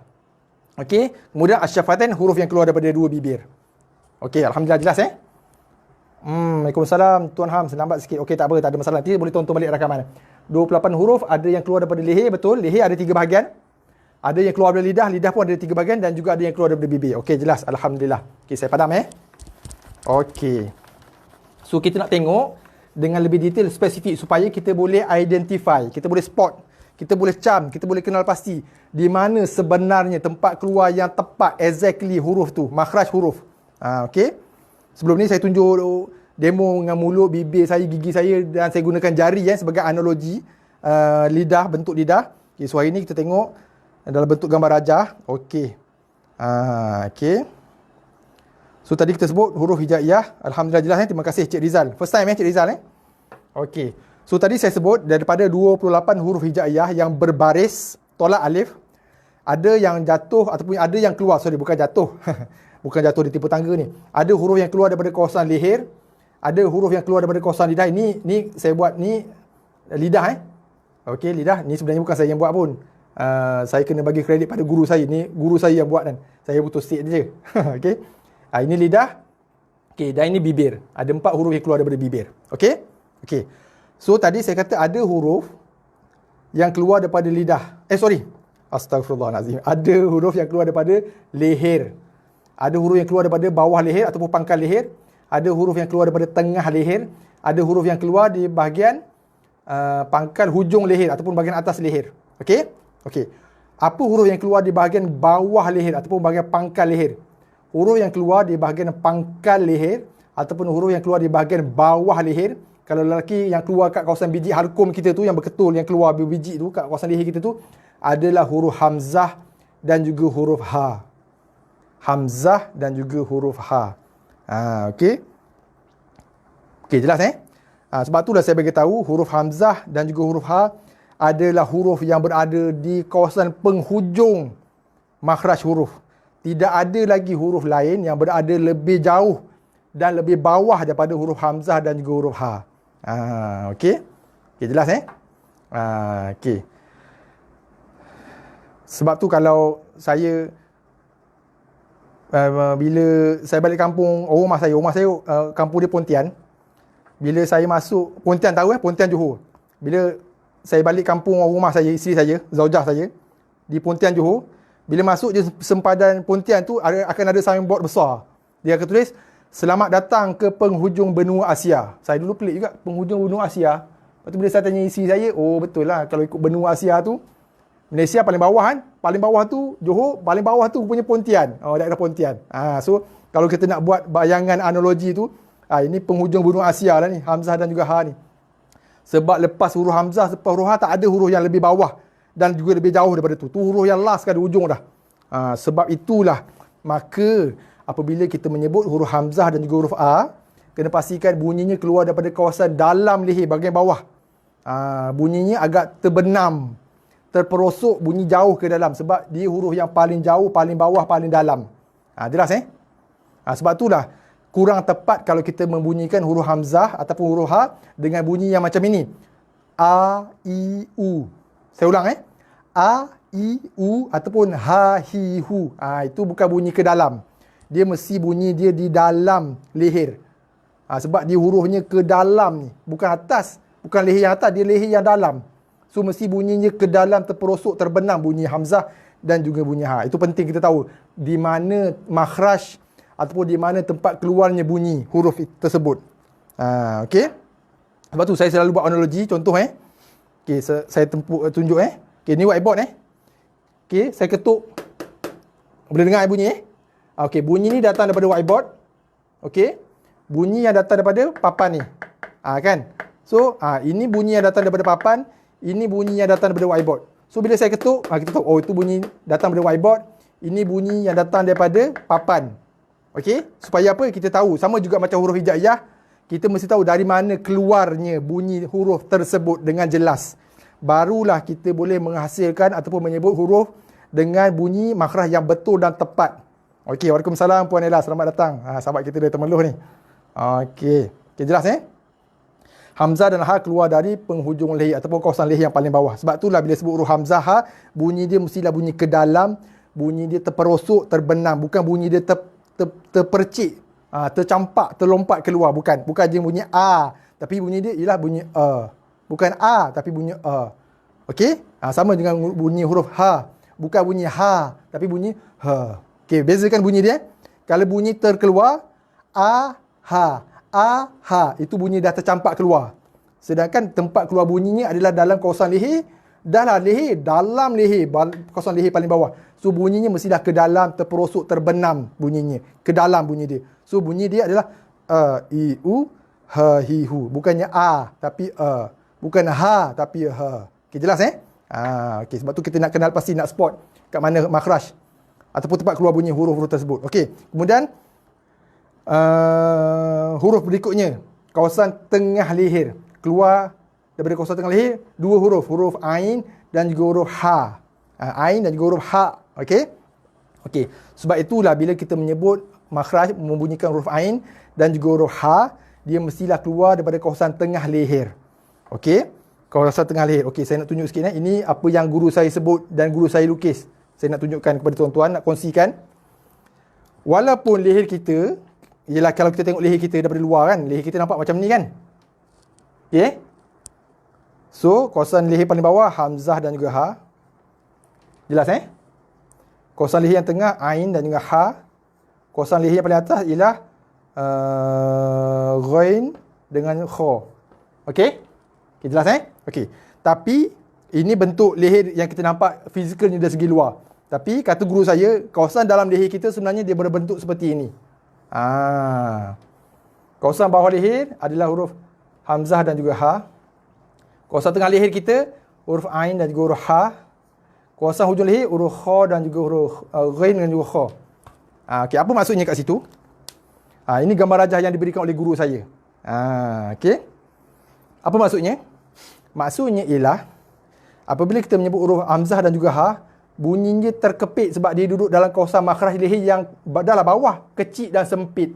Speaker 1: Okey. Kemudian asy-syafatain, huruf yang keluar daripada dua bibir. Okey, Alhamdulillah jelas Waalaikumsalam Tuan Ham, lambat sikit. Okey, tak ada masalah. Nanti boleh tonton balik rakaman. 28 huruf, ada yang keluar daripada leher, betul. Leher ada 3 bahagian. Ada yang keluar daripada lidah, lidah pun ada 3 bahagian, dan juga ada yang keluar daripada bibir. Okey, jelas. Alhamdulillah. Okey, saya padam Okey. So kita nak tengok dengan lebih detail, spesifik, supaya kita boleh identify, kita boleh spot, kita boleh cam, kita boleh kenal pasti di mana sebenarnya tempat keluar yang tepat, exactly huruf tu, makhraj huruf. Okey. Sebelum ni saya tunjuk demo dengan mulut, bibir saya, gigi saya, dan saya gunakan jari sebagai analogi lidah, bentuk lidah. Okey, so hari ni kita tengok dalam bentuk gambar rajah. Okey. Okey. So tadi kita sebut huruf hijaiyah. Alhamdulillah jelas Terima kasih Cik Rizal. First time Cik Rizal Okey. So tadi saya sebut daripada 28 huruf hijaiyah yang berbaris tolak alif, ada yang jatuh ataupun ada yang keluar. Sorry, bukan jatuh. Bukan jatuh di tipu tangga ni. Ada huruf yang keluar daripada kawasan leher, ada huruf yang keluar daripada kawasan lidah. Ni saya buat ni lidah Okey, lidah ni sebenarnya bukan saya yang buat pun. Saya kena bagi kredit pada guru saya. Ni guru saya yang buat kan. Saya betul state je. Okey. Ini lidah. Okey, dan ini bibir. Ada 4 huruf yang keluar daripada bibir. Okey? Okey. So tadi saya kata ada huruf yang keluar daripada lidah. Astagfirullahalazim. Ada huruf yang keluar daripada leher. Ada huruf yang keluar daripada bawah leher ataupun pangkal leher. Ada huruf yang keluar daripada tengah leher. Ada huruf yang keluar di bahagian pangkal hujung leher ataupun bahagian atas leher. Okey? Okey. Apa huruf yang keluar di bahagian bawah leher ataupun bahagian pangkal leher? Huruf yang keluar di bahagian pangkal leher ataupun huruf yang keluar di bahagian bawah leher. Kalau lelaki yang keluar kat kawasan biji halkum kita tu, yang berketul yang keluar biji tu kat kawasan leher kita tu, adalah huruf hamzah dan juga huruf ha. Hamzah dan juga huruf ha. Okey. Okey, jelas sebab itulah saya bagi tahu huruf hamzah dan juga huruf ha adalah huruf yang berada di kawasan penghujung makhraj huruf. Tidak ada lagi huruf lain yang berada lebih jauh dan lebih bawah daripada huruf hamzah dan juga huruf ha. Okey. Okey, jelas okey. Sebab tu kalau saya bila saya balik kampung rumah saya kampung dia Pontian. Bila saya masuk Pontian, tahu Pontian Johor. Bila saya balik kampung rumah saya, isteri saya, zaujah saya di Pontian Johor, bila masuk je sempadan Pontian tu akan ada signboard besar. Dia akan tulis selamat datang ke penghujung benua Asia. Saya dulu pelik juga, penghujung benua Asia. Lepas tu bila saya tanya isteri saya, oh betul lah kalau ikut benua Asia tu Malaysia paling bawah kan. Paling bawah tu Johor, paling bawah tu punya Pontian. Daerah Pontian. So kalau kita nak buat bayangan analogi tu, ini penghujung benua Asia lah ni, hamzah dan juga ha ni. Sebab lepas huruf hamzah, lepas huruf ha tak ada huruf yang lebih bawah dan juga lebih jauh daripada tu. Tu huruf yang last kan di ujung dah. Sebab itulah maka apabila kita menyebut huruf hamzah dan juga huruf a, kena pastikan bunyinya keluar daripada kawasan dalam leher bahagian bawah. Bunyinya agak terbenam, terperosok, bunyi jauh ke dalam sebab dia huruf yang paling jauh, paling bawah, paling dalam. Jelas sebab itulah kurang tepat kalau kita membunyikan huruf hamzah ataupun huruf ha dengan bunyi yang macam ini. A, I, U. Saya ulang A, I, U ataupun ha, hi, hu. Itu bukan bunyi ke dalam. Dia mesti bunyi dia di dalam leher. Sebab dia hurufnya ke dalam ni. Bukan atas. Bukan leher yang atas, dia leher yang dalam. So mesti bunyinya ke dalam, terperosok, terbenam bunyi hamzah dan juga bunyi ha. Itu penting kita tahu di mana makhraj ataupun di mana tempat keluarnya bunyi huruf tersebut. Okey. Sebab tu saya selalu buat analogi, contoh Okey, saya tunjuk Okey, ni whiteboard Okey, saya ketuk. Boleh dengar bunyi Okey, bunyi ni datang daripada whiteboard. Okey. Bunyi yang datang daripada papan ni. Kan? So, ini bunyi yang datang daripada papan, ini bunyi yang datang daripada whiteboard. So bila saya ketuk, kita tahu itu bunyi datang daripada whiteboard, ini bunyi yang datang daripada papan. Okey? Supaya apa? Kita tahu. Sama juga macam huruf hijaiyah, kita mesti tahu dari mana keluarnya bunyi huruf tersebut dengan jelas. Barulah kita boleh menghasilkan ataupun menyebut huruf dengan bunyi makhraj yang betul dan tepat. Okey, waalaikumsalam Puan Ella, selamat datang. Sahabat kita dari Temeloh ni. Okey. Okey, jelas Hamzah dan ha keluar dari penghujung leher ataupun kawasan leher yang paling bawah. Sebab itulah bila sebut huruf hamzah ha, bunyi dia mestilah bunyi ke dalam, bunyi dia terperosok, terbenam, bukan bunyi dia terpercik, tercampak, terlompat keluar, bukan. Bukan je bunyi a, tapi bunyi dia ialah bunyi a. Bukan a tapi bunyi a. Okey? Sama dengan bunyi huruf ha, bukan bunyi ha tapi bunyi ha. Okey, bezakan bunyi dia. Kalau bunyi terkeluar a ha, itu bunyi dah tercampak keluar. Sedangkan tempat keluar bunyinya adalah dalam kawasan leher, dalam leher, kawasan leher paling bawah. So bunyinya mesti dah ke dalam, terperosok, terbenam bunyinya, ke dalam bunyi dia. So bunyi dia adalah i, u, ha, hi, hu. Bukannya a tapi a. Bukan ha tapi ha. Okey, jelas okey, sebab tu kita nak kenal pasti, nak spot kat mana makhraj ataupun tempat keluar bunyi huruf-huruf tersebut. Okey, kemudian
Speaker 2: huruf berikutnya, kawasan tengah leher. Keluar daripada kawasan tengah leher, dua huruf. Huruf Ain dan juga huruf Ha. Ain dan juga huruf Ha. Okey? Okey. Sebab itulah bila kita menyebut makhraj membunyikan huruf Ain dan juga huruf Ha, dia mestilah keluar daripada kawasan tengah leher. Okey? Kawasan tengah leher. Okey, saya nak tunjuk sikit. Ini apa yang guru saya sebut dan guru saya lukis. Saya nak tunjukkan kepada tuan-tuan, nak kongsikan. Walaupun leher kita, ialah kalau kita tengok leher kita daripada luar kan, leher kita nampak macam ni kan. Okey? So, kawasan leher paling bawah, Hamzah dan juga Ha. Jelas Kawasan leher yang tengah, Ain dan juga Ha. Kawasan leher yang paling atas ialah Ghain dengan Kha. Okey? Okay, jelas Okey. Tapi ini bentuk leher yang kita nampak fizikalnya dari segi luar. Tapi kata guru saya, kawasan dalam leher kita sebenarnya dia berbentuk seperti ini. Kawasan bawah leher adalah huruf Hamzah dan juga Ha. Kawasan tengah leher kita huruf Ain dan juga huruf Ha. Kawasan hujung leher huruf Kha dan juga huruf Ghain dan juga Kha. Okey, apa maksudnya kat situ? Ini gambar rajah yang diberikan oleh guru saya. Okey. Apa maksudnya? Maksudnya ialah apabila kita menyebut huruf Hamzah dan juga Ha, bunyinya terkepit sebab dia duduk dalam kawasan makhraj leher yang dalam bawah, kecil dan sempit.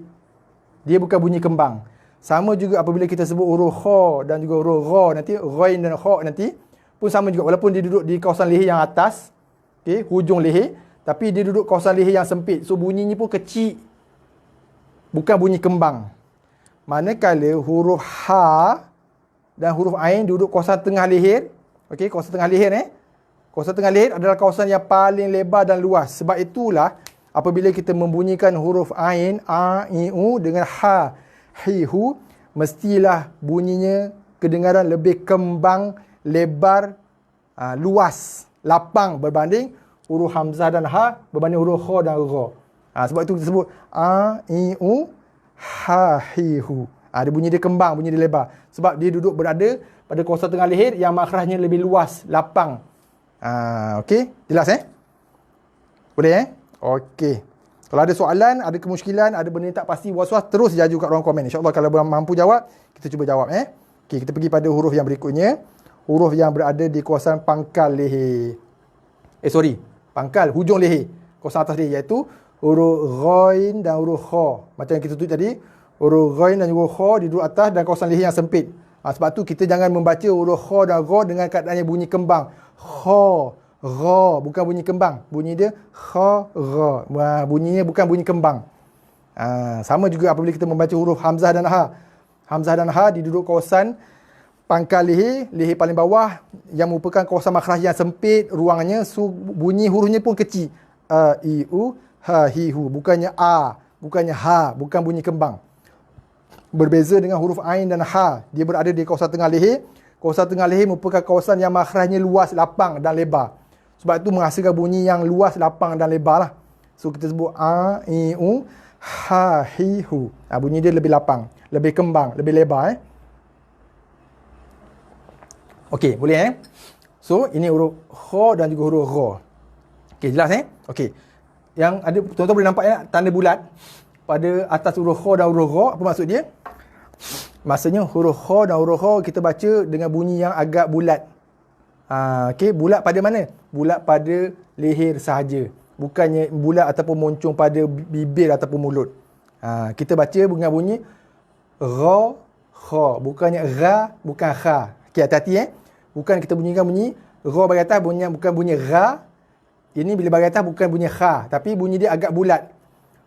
Speaker 2: Dia bukan bunyi kembang. Sama juga apabila kita sebut huruf Kha dan juga huruf Gha nanti, Ghain dan Kha nanti pun sama juga walaupun dia duduk di kawasan leher yang atas, okey, hujung leher, tapi dia duduk kawasan leher yang sempit. So bunyinya pun kecil. Bukan bunyi kembang. Manakala huruf Ha dan huruf Ain duduk kawasan tengah leher. Okey, kawasan tengah leher Kawasan tengah leher adalah kawasan yang paling lebar dan luas. Sebab itulah apabila kita membunyikan huruf Ain, A, I, U dengan Ha, Hi, Hu, mestilah bunyinya kedengaran lebih kembang, lebar, luas, lapang berbanding huruf Hamzah dan Ha berbanding huruf Kha dan Gha. Sebab itu kita sebut A, I, U, Ha, Hi, Hu. Dia bunyi dia kembang, bunyi dia lebar. Sebab dia duduk berada pada kawasan tengah leher yang makhrajnya lebih luas, lapang. Okey, jelas Boleh Okey. Kalau ada soalan, ada kemusykilan, ada benda yang tak pasti, was-was, terus jaju kat ruang komen. InsyaAllah kalau mampu jawab, kita cuba jawab Okey, kita pergi pada huruf yang berikutnya. Huruf yang berada di kawasan pangkal leher. Pangkal, hujung leher. Kawasan atas leher, iaitu huruf Ghain dan huruf Kha. Macam yang kita tunjuk tadi, huruf Ghain dan huruf Kha di duduk atas dan kawasan leher yang sempit. Sebab tu kita jangan membaca huruf Kha dan Gha dengan keadaannya bunyi kembang. Kha, Gha, bukan bunyi kembang. Bunyi dia Kha, Gha. Bunyinya bukan bunyi kembang. Sama juga apabila kita membaca huruf Hamzah dan Ha. Hamzah dan Ha di duduk kawasan pangkal leher, leher paling bawah yang merupakan kawasan makhraj yang sempit ruangannya. So bunyi hurufnya pun kecil. A, I, U, Ha, Hi, Hu. Bukannya A, bukannya Ha, bukan bunyi kembang. Berbeza dengan huruf Ain dan Ha, dia berada di kawasan tengah leher. Kawasan tengah leher merupakan kawasan yang makhrajnya luas, lapang dan lebar. Sebab itu menghasilkan bunyi yang luas, lapang dan lebar lah. So kita sebut A, I, U, Ha, Hi, Hu. Bunyi dia lebih lapang, lebih kembang, lebih lebar Okey, boleh So ini huruf Kha dan juga huruf Gha. Okey, jelas Okey. Yang ada tuan-tuan boleh nampak tanda bulat pada atas huruf Kha dan huruf Gha. Apa maksud dia? Maksudnya huruf Kha dan huruf Gha kita baca dengan bunyi yang agak bulat. Okey, bulat pada mana? Bulat pada leher sahaja. Bukannya bulat ataupun moncong pada bibir ataupun mulut. Kita baca dengan bunyi Gha, Kha. Bukannya Ra, bukan Kha. Okey, hati-hati Bukan kita bunyikan bunyi Gha bagi atas, bukan bunyi Ra. Ini bila bagi atas bukan bunyi Kha, tapi bunyi dia agak bulat.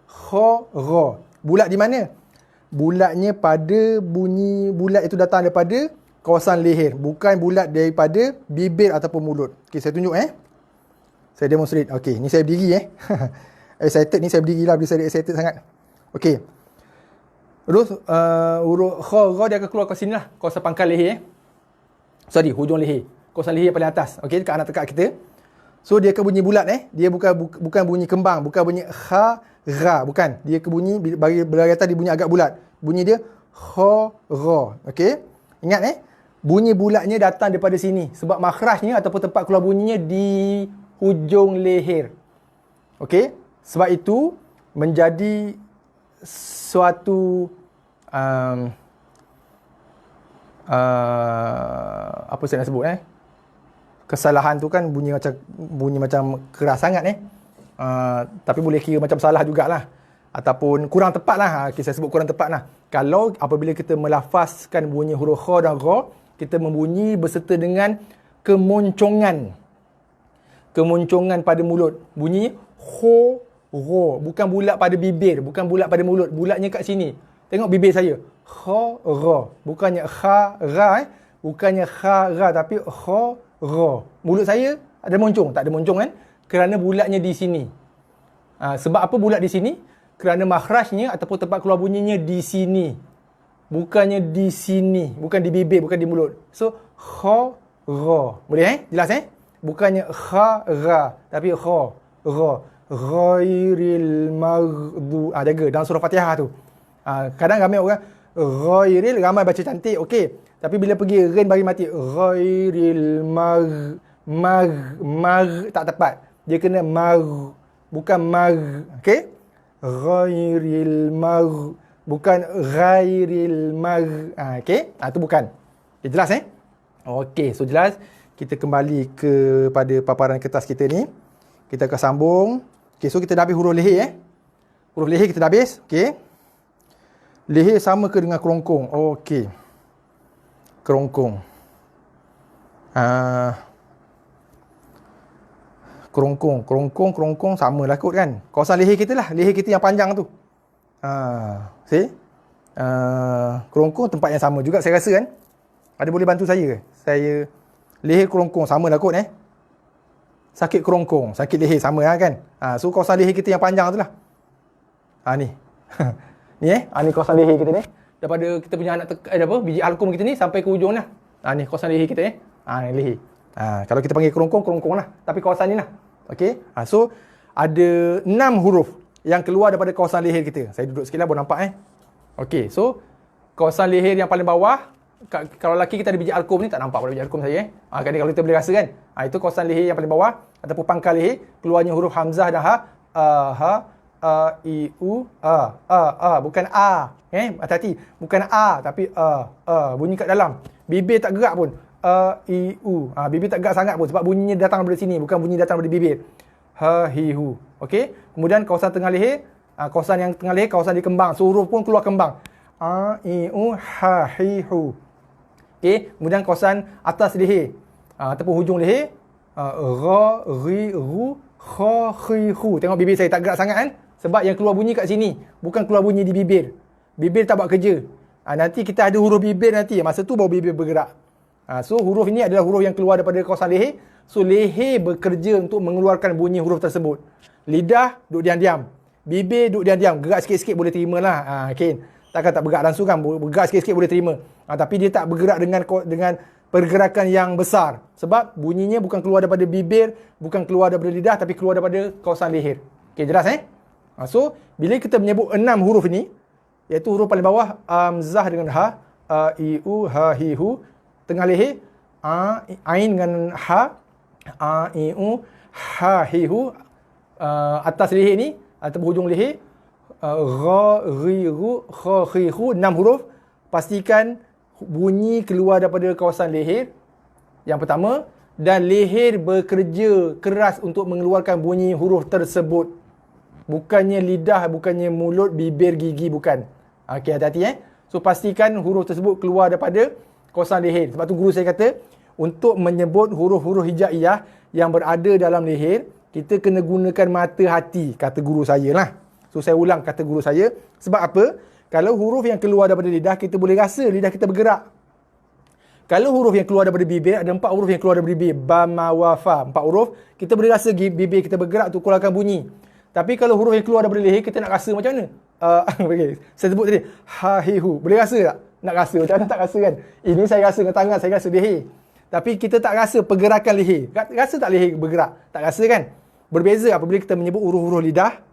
Speaker 2: Kha, Ra. Bulat di mana? Bulatnya pada bunyi bulat itu datang daripada kawasan leher, bukan bulat daripada bibir ataupun mulut. Okey, saya tunjuk Saya demonstrate. Okey, ni saya berdiri excited ni, saya berdiri lah bila saya excited sangat. Okey. Terus huruf Kha, Ra dia akan keluar ke sini lah, kawasan pangkal leher hujung leher. Kawasan leher paling atas. Okey, dekat anak tekak kita. So dia akan bunyi bulat Dia bukan bunyi kembang, bukan bunyi Kha, Ra, bukan. Dia akan bunyi bagi atas dia bunyi agak bulat. Bunyi dia Kha, Ra. Okey. Ingat bunyi bulatnya datang daripada sini sebab makhrajnya ataupun tempat keluar bunyinya di hujung leher. Okey. Sebab itu menjadi suatu apa saya nak sebut kesalahan tu kan bunyi macam keras sangat tapi boleh kira macam salah jugalah ataupun kurang tepat lah. Saya sebut kurang tepat lah. Kalau apabila kita melafazkan bunyi huruf kha dan ra, kita membunyi berserta dengan kemoncongan pada mulut. Bunyi ho, ro. Bukan bulat pada bibir, bukan bulat pada mulut. Bulatnya kat sini. Tengok bibir saya. Kha, ra. Bukannya kha, ra. Bukannya kha, ra. Tapi kha, ra. Mulut saya ada moncong? Tak ada moncong kan? Kerana bulatnya di sini. Sebab apa bulat di sini? Kerana makhrajnya ataupun tempat keluar bunyinya di sini. Bukannya di sini. Bukan di bibir, bukan di mulut. So, kha, ra. Boleh Jelas Bukannya kha, ra. Tapi kha, ra. Ghairil maghdu. Jaga dalam surah Fatihah tu. Kadang ramai orang ghairil, ramai baca cantik, okey. Tapi bila pergi rin bagi mati, ghairil mag tak tepat. Dia kena bukan mag, okey? Ghairil bukan ghairil okey? Itu bukan. Okay, jelas Okey, so jelas. Kita kembali kepada paparan kertas kita ni. Kita akan sambung. Okey, so kita dah habis huruf leher Huruf leher kita dah habis, okey. Leher sama ke dengan kerongkong? Okey. Kerongkong. Kerongkong samalah kot kan. Kawasan leher kita lah. Leher kita yang panjang tu. See? Kerongkong tempat yang sama juga saya rasa kan. Ada boleh bantu saya ke? Saya leher kerongkong samalah kot Sakit kerongkong, sakit leher sama lah kan. So kawasan leher kita yang panjang tu lah. Ni. Ni kawasan leher kita ni. Daripada kita punya anak biji alkum kita ni sampai ke ujung lah. Ni kawasan leher kita ni leher. Kalau kita panggil kerongkong lah. Tapi kawasan ni lah. Okey. So ada 6 huruf yang keluar daripada kawasan leher kita. Saya duduk sikit lah baru nampak Okey. So kawasan leher yang paling bawah, kalau lelaki kita ada biji alkum ni, tak nampak pada biji alkum saya kalau kita boleh rasa kan. Itu kawasan leher yang paling bawah ataupun pangkal leher, keluarnya huruf hamzah dan ha. A, I, U, A. Bukan A. Hati-hati. Bukan A tapi A. Bunyi kat dalam. Bibir tak gerak pun. A, I, U. Bibir tak gerak sangat pun sebab bunyinya datang daripada sini. Bukan bunyi datang daripada bibir. Ha, hi, hu. Okey. Kemudian kawasan tengah leher. Kawasan yang tengah leher, kawasan di kembang. So, huruf pun keluar kembang. A, I, U, ha, hi, hu. Okey. Kemudian kawasan atas leher. Ataupun hujung leher. Ra, ri, ru, kha, khi, hu. Tengok bibir saya tak gerak sangat kan? Sebab yang keluar bunyi kat sini. Bukan keluar bunyi di bibir. Bibir tak buat kerja. Nanti kita ada huruf bibir nanti. Masa tu baru bibir bergerak. So huruf ini adalah huruf yang keluar daripada kawasan leher. So leher bekerja untuk mengeluarkan bunyi huruf tersebut. Lidah duduk diam-diam. Bibir duduk diam-diam. Gerak sikit-sikit boleh terima lah. Okay. Takkan tak bergerak langsung kan. Bergerak sikit-sikit boleh terima. Tapi dia tak bergerak dengan pergerakan yang besar. Sebab bunyinya bukan keluar daripada bibir. Bukan keluar daripada lidah. Tapi keluar daripada kawasan leher. Okay, jelas So, bila kita menyebut 6 huruf ni, iaitu huruf paling bawah, hamzah dengan ha, a, i, u, ha, hi, hu. Tengah leher, ain dengan ha, a, i, u, ha, hi, hu. Atas leher ni, atau hujung leher, ra, ri, ru, kha, hi, hu. 6 huruf. Pastikan bunyi keluar daripada kawasan leher. Yang pertama, dan leher bekerja keras untuk mengeluarkan bunyi huruf tersebut. Bukannya lidah, bukannya mulut, bibir, gigi, bukan. Okey, hati-hati So, pastikan huruf tersebut keluar daripada kawasan leher. Sebab tu guru saya kata, untuk menyebut huruf-huruf hijaiyah yang berada dalam leher, kita kena gunakan mata hati, kata guru saya lah. So, saya ulang kata guru saya. Sebab apa? Kalau huruf yang keluar daripada lidah, kita boleh rasa lidah kita bergerak. Kalau huruf yang keluar daripada bibir, ada 4 huruf yang keluar daripada bibir. Ba, ma, wa, fa. 4 huruf, kita boleh rasa bibir kita bergerak untuk keluarkan bunyi. Tapi kalau huruf yang keluar daripada leher, kita nak rasa macam mana? Okay. Saya sebut tadi, ha, hi, hu. Boleh rasa tak? Nak rasa. Macam mana tak rasa kan? Ini saya rasa dengan tangan, saya rasa leher. Tapi kita tak rasa pergerakan leher. Rasa tak leher bergerak? Tak rasa kan? Berbeza apabila kita menyebut huruf-huruf lidah.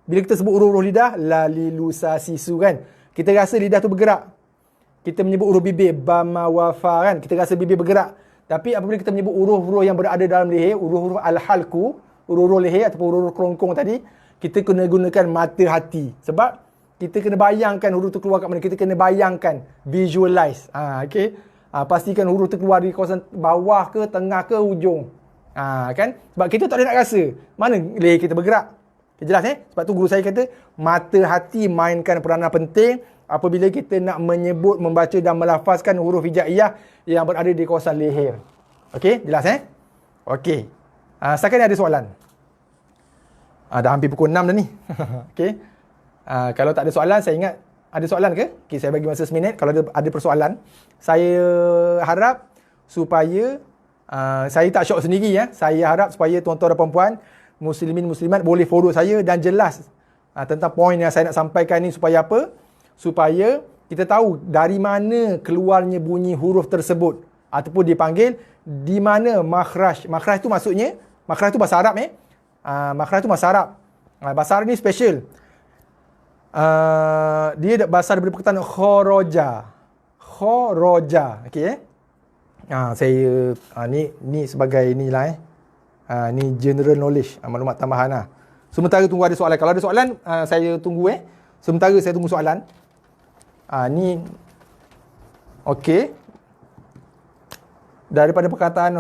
Speaker 2: Bila kita sebut huruf-huruf lidah, la, li, lu, sa, si, su kan? Kita rasa lidah tu bergerak. Kita menyebut huruf bibir, ba, ma, wa, fa kan? Kita rasa bibir bergerak. Tapi apabila kita menyebut huruf-huruf yang berada dalam leher, huruf-huruf al-halku, huruf-huruf leher ataupun huruf-huruf kerongkong tadi, kita kena gunakan mata hati. Sebab kita kena bayangkan huruf tu keluar kat mana. Kita kena bayangkan, visualize. Okey. Pastikan huruf tu keluar di kawasan bawah ke, tengah ke, hujung. Kan? Sebab kita tak boleh nak rasa mana leher kita bergerak. Okay, jelas Sebab tu guru saya kata, mata hati mainkan peranan penting apabila kita nak menyebut, membaca dan melafazkan huruf hijaiyah yang berada di kawasan leher. Okey, jelas Okey. Setakat ni ada soalan. Dah hampir pukul 6 dah ni. Okey. Kalau tak ada soalan, saya ingat ada soalan ke? Okey, saya bagi masa seminit. Kalau ada persoalan, saya harap supaya saya tak syok sendiri Saya harap supaya tuan-tuan dan puan-puan, muslimin muslimat boleh follow saya dan jelas tentang poin yang saya nak sampaikan ni supaya apa? Supaya kita tahu dari mana keluarnya bunyi huruf tersebut ataupun dipanggil di mana makhraj. Makhraj tu maksudnya, makhraj tu bahasa Arab makhraj tu bahasa Arab. Bahasa Arab ni special. Dia berasal daripada perkataan kharaja. Kharaja. Okey saya ni sebagai inilah ni general knowledge, maklumat tambahan Sementara tunggu ada soalan. Kalau ada soalan saya tunggu Sementara saya tunggu soalan. Ni okey. Daripada perkataan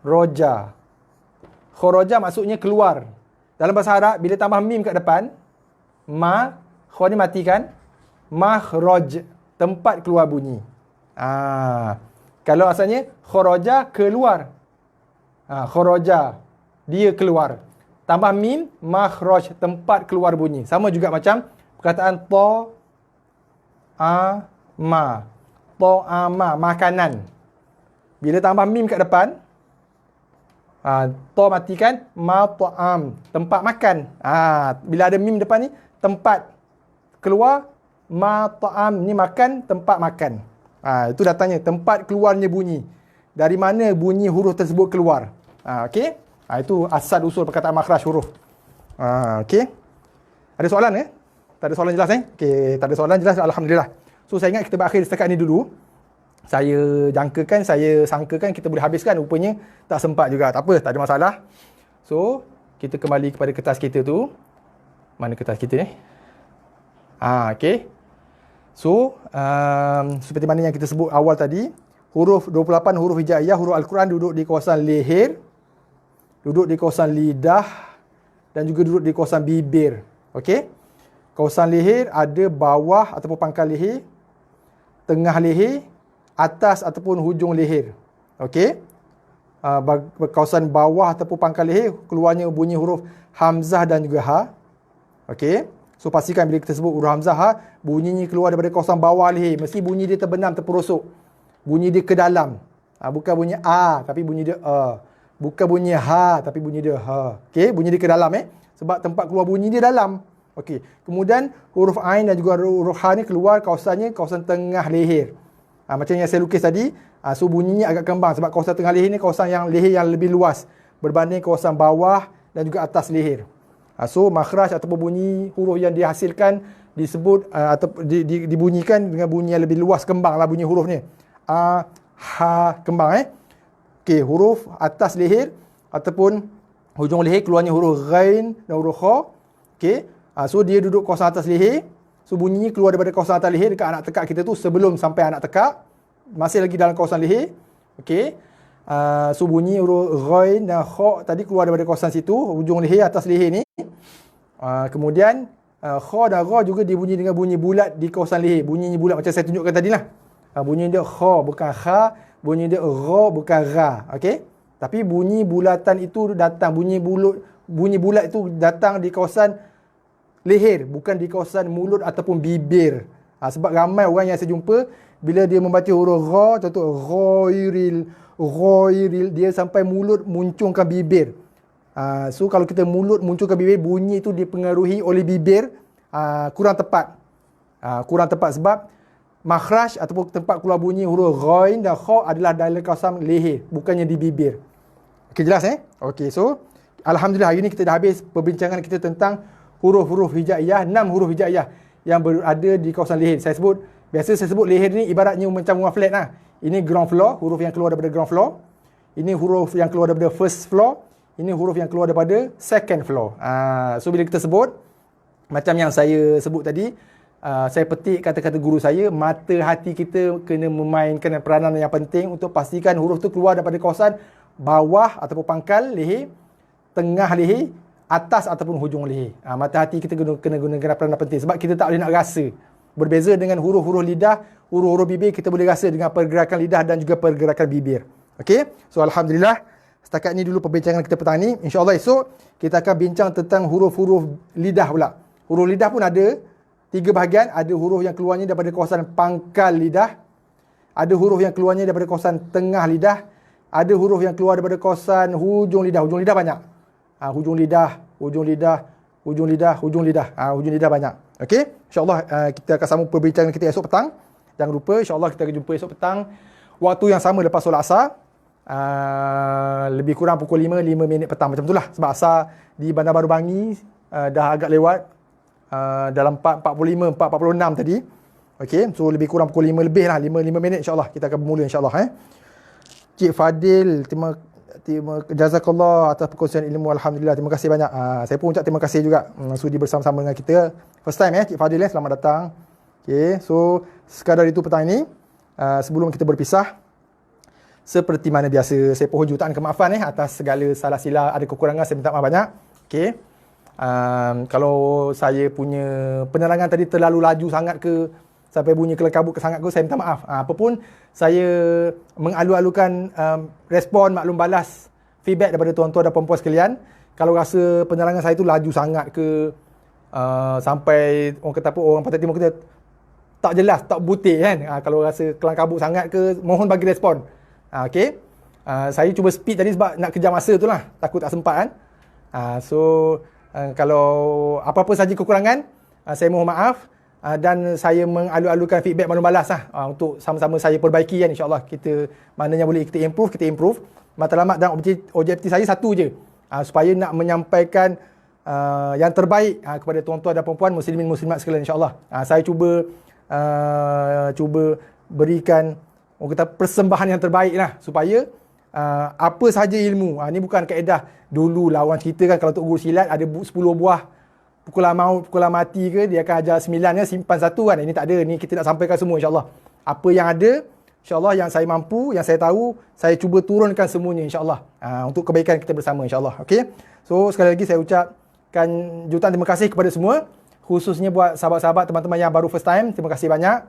Speaker 2: kharaja. Kharaja maksudnya keluar. Dalam bahasa Arab bila tambah mim kat depan, kha ni matikan, makhraj, tempat keluar bunyi. Kalau asalnya kharaja, keluar. Kharaja, dia keluar. Tambah mim, makhraj, tempat keluar bunyi. Sama juga macam perkataan ta'ama. Ta'ama, makanan. Bila tambah mim kat depan, ta matikan, ta'am, tempat makan. Bila ada mim depan ni, tempat keluar, ta'am ni makan, tempat makan. Itu datangnya tempat keluarnya bunyi. Dari mana bunyi huruf tersebut keluar. Okey? Itu asal usul perkataan makhraj huruf. Okey? Ada soalan Tak ada soalan jelas Okey, tak ada soalan jelas, alhamdulillah. So saya ingat kita berakhir setakat ni dulu. Saya sangkakan kita boleh habiskan, rupanya tak sempat juga. Tak apa, tak ada masalah. So kita kembali kepada kertas kita tu. Mana kertas kita ni? Okey. So seperti mana yang kita sebut awal tadi, huruf 28 huruf hijaiyah, huruf Al-Quran duduk di kawasan leher, duduk di kawasan lidah dan juga duduk di kawasan bibir. Okey? Kawasan leher ada bawah ataupun pangkal leher, tengah leher, atas ataupun hujung leher. Okey? Kawasan bawah ataupun pangkal leher keluarnya bunyi huruf hamzah dan juga ha. Okey? So pastikan bila kita sebut huruf hamzah ha, bunyinya keluar daripada kawasan bawah leher. Mesti bunyi dia terbenam, terperosok. Bunyi dia ke dalam. Bukan bunyi a tapi bunyi dia a. Bukan bunyi ha tapi bunyi dia ha. Okey, bunyi dia ke dalam sebab tempat keluar bunyi dia dalam. Okey. Kemudian huruf ain dan juga huruf ha ni keluar kawasan tengah leher. Macam yang saya lukis tadi, so bunyinya agak kembang sebab kawasan tengah leher ni kawasan yang leher yang lebih luas berbanding kawasan bawah dan juga atas leher. So makhraj ataupun bunyi huruf yang dihasilkan disebut atau dibunyikan dengan bunyi yang lebih luas, kembanglah bunyi huruf ni. Ha, kembang Okey, huruf atas leher ataupun hujung leher keluarnya huruf ghain dan huruf kha. Okey. So dia duduk kawasan atas leher. So bunyinya keluar daripada kawasan atas leher dekat anak tekak kita tu sebelum sampai anak tekak. Masih lagi dalam kawasan leher. Okey. So bunyi huruf ghain dan kha tadi keluar daripada kawasan situ, hujung leher atas leher ni. Kemudian kha dan ra juga dibunyi dengan bunyi bulat di kawasan leher. Bunyinya bulat macam saya tunjukkan tadilah. Bunyi dia kha bukan kha, bunyi dia ra bukan ra. Okey? Tapi bunyi bulatan itu datang, bunyi bulat itu datang di kawasan leher, bukan di kawasan mulut ataupun bibir. Sebab ramai orang yang saya jumpa bila dia membaca huruf ra, contoh ghairil, dia sampai mulut muncungkan bibir. So kalau kita mulut muncungkan bibir, bunyi itu dipengaruhi oleh bibir, kurang tepat. Kurang tepat sebab makhraj ataupun tempat keluar bunyi huruf ghain dan kha adalah dalam kawasan leher, bukannya di bibir. Okey, jelas Okey, so alhamdulillah hari ini kita dah habis perbincangan kita tentang huruf-huruf hijaiyah, 6 huruf hijaiyah yang berada di kawasan leher. Biasa saya sebut leher ni ibaratnya macam rumah flat Ini ground floor, huruf yang keluar daripada ground floor. Ini huruf yang keluar daripada first floor. Ini huruf yang keluar daripada second floor. So bila kita sebut Macam yang saya sebut tadi, saya petik kata-kata guru saya, mata hati kita kena memainkan peranan yang penting untuk pastikan huruf tu keluar daripada kawasan bawah ataupun pangkal leher, tengah leher, atas ataupun hujung leher. Mata hati kita kena gunakan peranan penting sebab kita tak boleh nak rasa. Berbeza dengan huruf-huruf lidah, huruf-huruf bibir kita boleh rasa dengan pergerakan lidah dan juga pergerakan bibir. Okey? So alhamdulillah, setakat ni dulu perbincangan kita petang ni. InsyaAllah esok kita akan bincang tentang huruf-huruf lidah pula. Huruf lidah pun ada 3 bahagian. Ada huruf yang keluarnya daripada kawasan pangkal lidah, ada huruf yang keluarnya daripada kawasan tengah lidah, ada huruf yang keluar daripada kawasan hujung lidah. Hujung lidah banyak. Hujung lidah, hujung lidah, hujung lidah, hujung lidah. Hujung lidah banyak. Okey? InsyaAllah kita akan sambung perbincangan kita esok petang. Jangan lupa, insyaAllah kita akan jumpa esok petang. Waktu yang sama lepas solat asar. Lebih kurang pukul 5 minit petang. Macam itulah. Sebab asar di Bandar Baru Bangi dah agak lewat. Dalam 4.45, 4.46 tadi. Okey, so lebih kurang pukul 5 lebih lah. 5 minit insyaAllah. Kita akan bermula insyaAllah. Cik Fadil, terima jazakallah atas perkongsian ilmu. Alhamdulillah, terima kasih banyak. Saya pun ucap terima kasih juga sudi bersama-sama dengan kita. First time Cik Fadil, selamat datang. Okay, so sekadar itu petang ini. Sebelum kita berpisah, seperti mana biasa, saya pohon jutaan kemaafan atas segala salah silap, ada kekurangan, saya minta maaf banyak. Okay. Kalau saya punya penerangan tadi terlalu laju sangat ke, sampai bunyi kelekabut sangat ke, saya minta maaf. Apapun, saya mengalu-alukan respon, maklum balas, feedback daripada tuan-tuan dan puan-puan sekalian. Kalau rasa penerangan saya tu laju sangat ke, sampai orang kata apa, orang Pantai Timur kita tak jelas, tak butir kan. Kalau rasa kelangkabut sangat ke, mohon bagi respon. Okay. Saya cuba speed tadi sebab nak kejar masa tu lah, takut tak sempat kan. Kalau apa-apa saja kekurangan, saya mohon maaf. Dan saya mengalu-alukan feedback maklum balas untuk sama-sama saya perbaiki kan, insyaAllah. Kita mana yang boleh kita improve. Matlamat dan objektif saya satu je, supaya nak menyampaikan yang terbaik kepada tuan-tuan dan puan-puan muslimin muslimat sekalian, insyaAllah. Saya cuba berikan orang kata persembahan yang terbaik lah, supaya apa sahaja ilmu, ni bukan kaedah dulu lawan cerita kan, kalau Tok Guru silat ada 10 buah pukulan maut, pukulan mati ke, dia akan ajar 9 simpan 1 kan. Ini tak ada, ni kita nak sampaikan semua insyaAllah. Apa yang ada, insyaAllah yang saya mampu, yang saya tahu, saya cuba turunkan semuanya insyaAllah, untuk kebaikan kita bersama insyaAllah. Okay? So sekali lagi saya ucapkan jutaan terima kasih kepada semua, khususnya buat sahabat-sahabat, teman-teman yang baru first time, terima kasih banyak.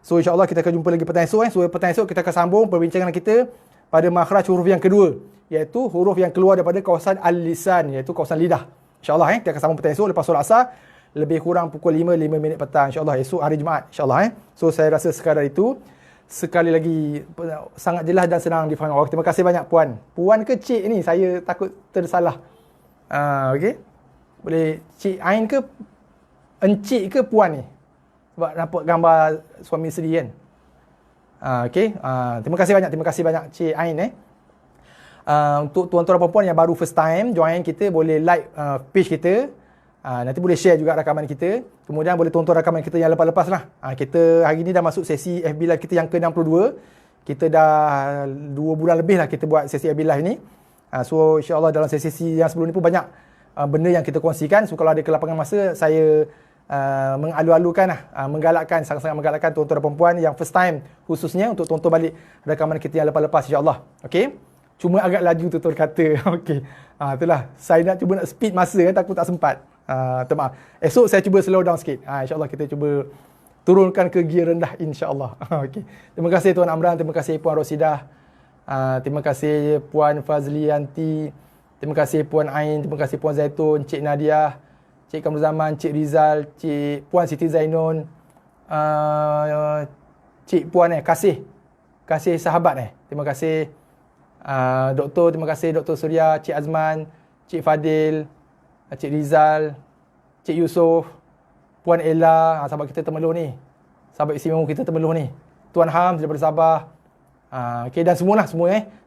Speaker 2: So insyaAllah kita akan jumpa lagi petang esok. So petang esok kita akan sambung perbincangan kita pada makhraj huruf yang kedua, iaitu huruf yang keluar daripada kawasan al-lisan, iaitu kawasan lidah. InsyaAllah kita akan sambung petang esok lepas solat asar, lebih kurang pukul 5 minit petang insyaAllah, esok hari Jumaat insyaAllah. So saya rasa sekadar itu. Sekali lagi, sangat jelas dan senang difahami. Terima kasih banyak puan. Puan ke cik ni? Saya takut tersalah. Okey. Boleh cik Ain ke encik ke puan ni? Sebab nampak gambar suami isteri kan. Okey. Terima kasih banyak cik Ain untuk tuan-tuan dan puan-puan yang baru first time join kita, boleh like page kita. Nanti boleh share juga rakaman kita. Kemudian boleh tonton rakaman kita yang lepas-lepas lah. Kita hari ni dah masuk sesi FB Live kita yang ke-62. Kita dah 2 bulan lebih lah kita buat sesi FB Live ni. So insyaAllah dalam sesi yang sebelum ni pun banyak benda yang kita kongsikan. So kalau ada kelapangan masa, saya mengalu-alukan menggalakkan, sangat-sangat menggalakkan tuan-tuan dan puan-puan yang first time, khususnya untuk tonton balik rakaman kita yang lepas-lepas insyaAllah. Okay. Cuma agak laju tutur kata. Okey. Itulah. Saya nak cuba nak speed masa kan, takut tak sempat. Maaf. Esok saya cuba slow down sikit. InsyaAllah kita cuba turunkan ke gear rendah insyaAllah. Okey. Terima kasih Tuan Amran, terima kasih Puan Rosidah. Terima kasih Puan Fazlianti. Terima kasih Puan Ain, terima kasih Puan Zaitun, Cik Nadia, Cik Kamrul Zaman, Cik Rizal, Puan Siti Zainun, Cik Puan kasih sahabat terima kasih. Doktor, terima kasih Dr. Surya, Cik Azman, Cik Fadil, Cik Rizal, Cik Yusof, Puan Ella, sahabat kita Temeloh ni, sahabat istimewa kita Temeloh ni, Tuan Ham daripada Sabah, okay, dan semua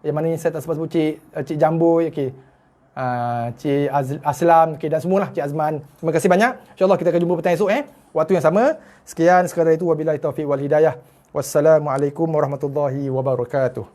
Speaker 2: yang mana ni saya tak sebut Cik Jambo, okay, Cik Aslam, okay, dan semualah, Cik Azman. Terima kasih banyak. InsyaAllah kita akan jumpa petang esok waktu yang sama. Sekian sekadar itu, wabillahi taufiq wal hidayah. Wassalamualaikum warahmatullahi wabarakatuh.